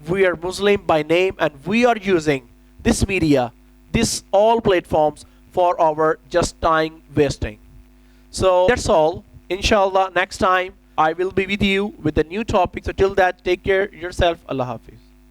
we are Muslim by name, and we are using this media, this all platforms for our just time wasting. So that's all. Inshallah, next time I will be with you with a new topic. So till that, take care yourself. Allah Hafiz.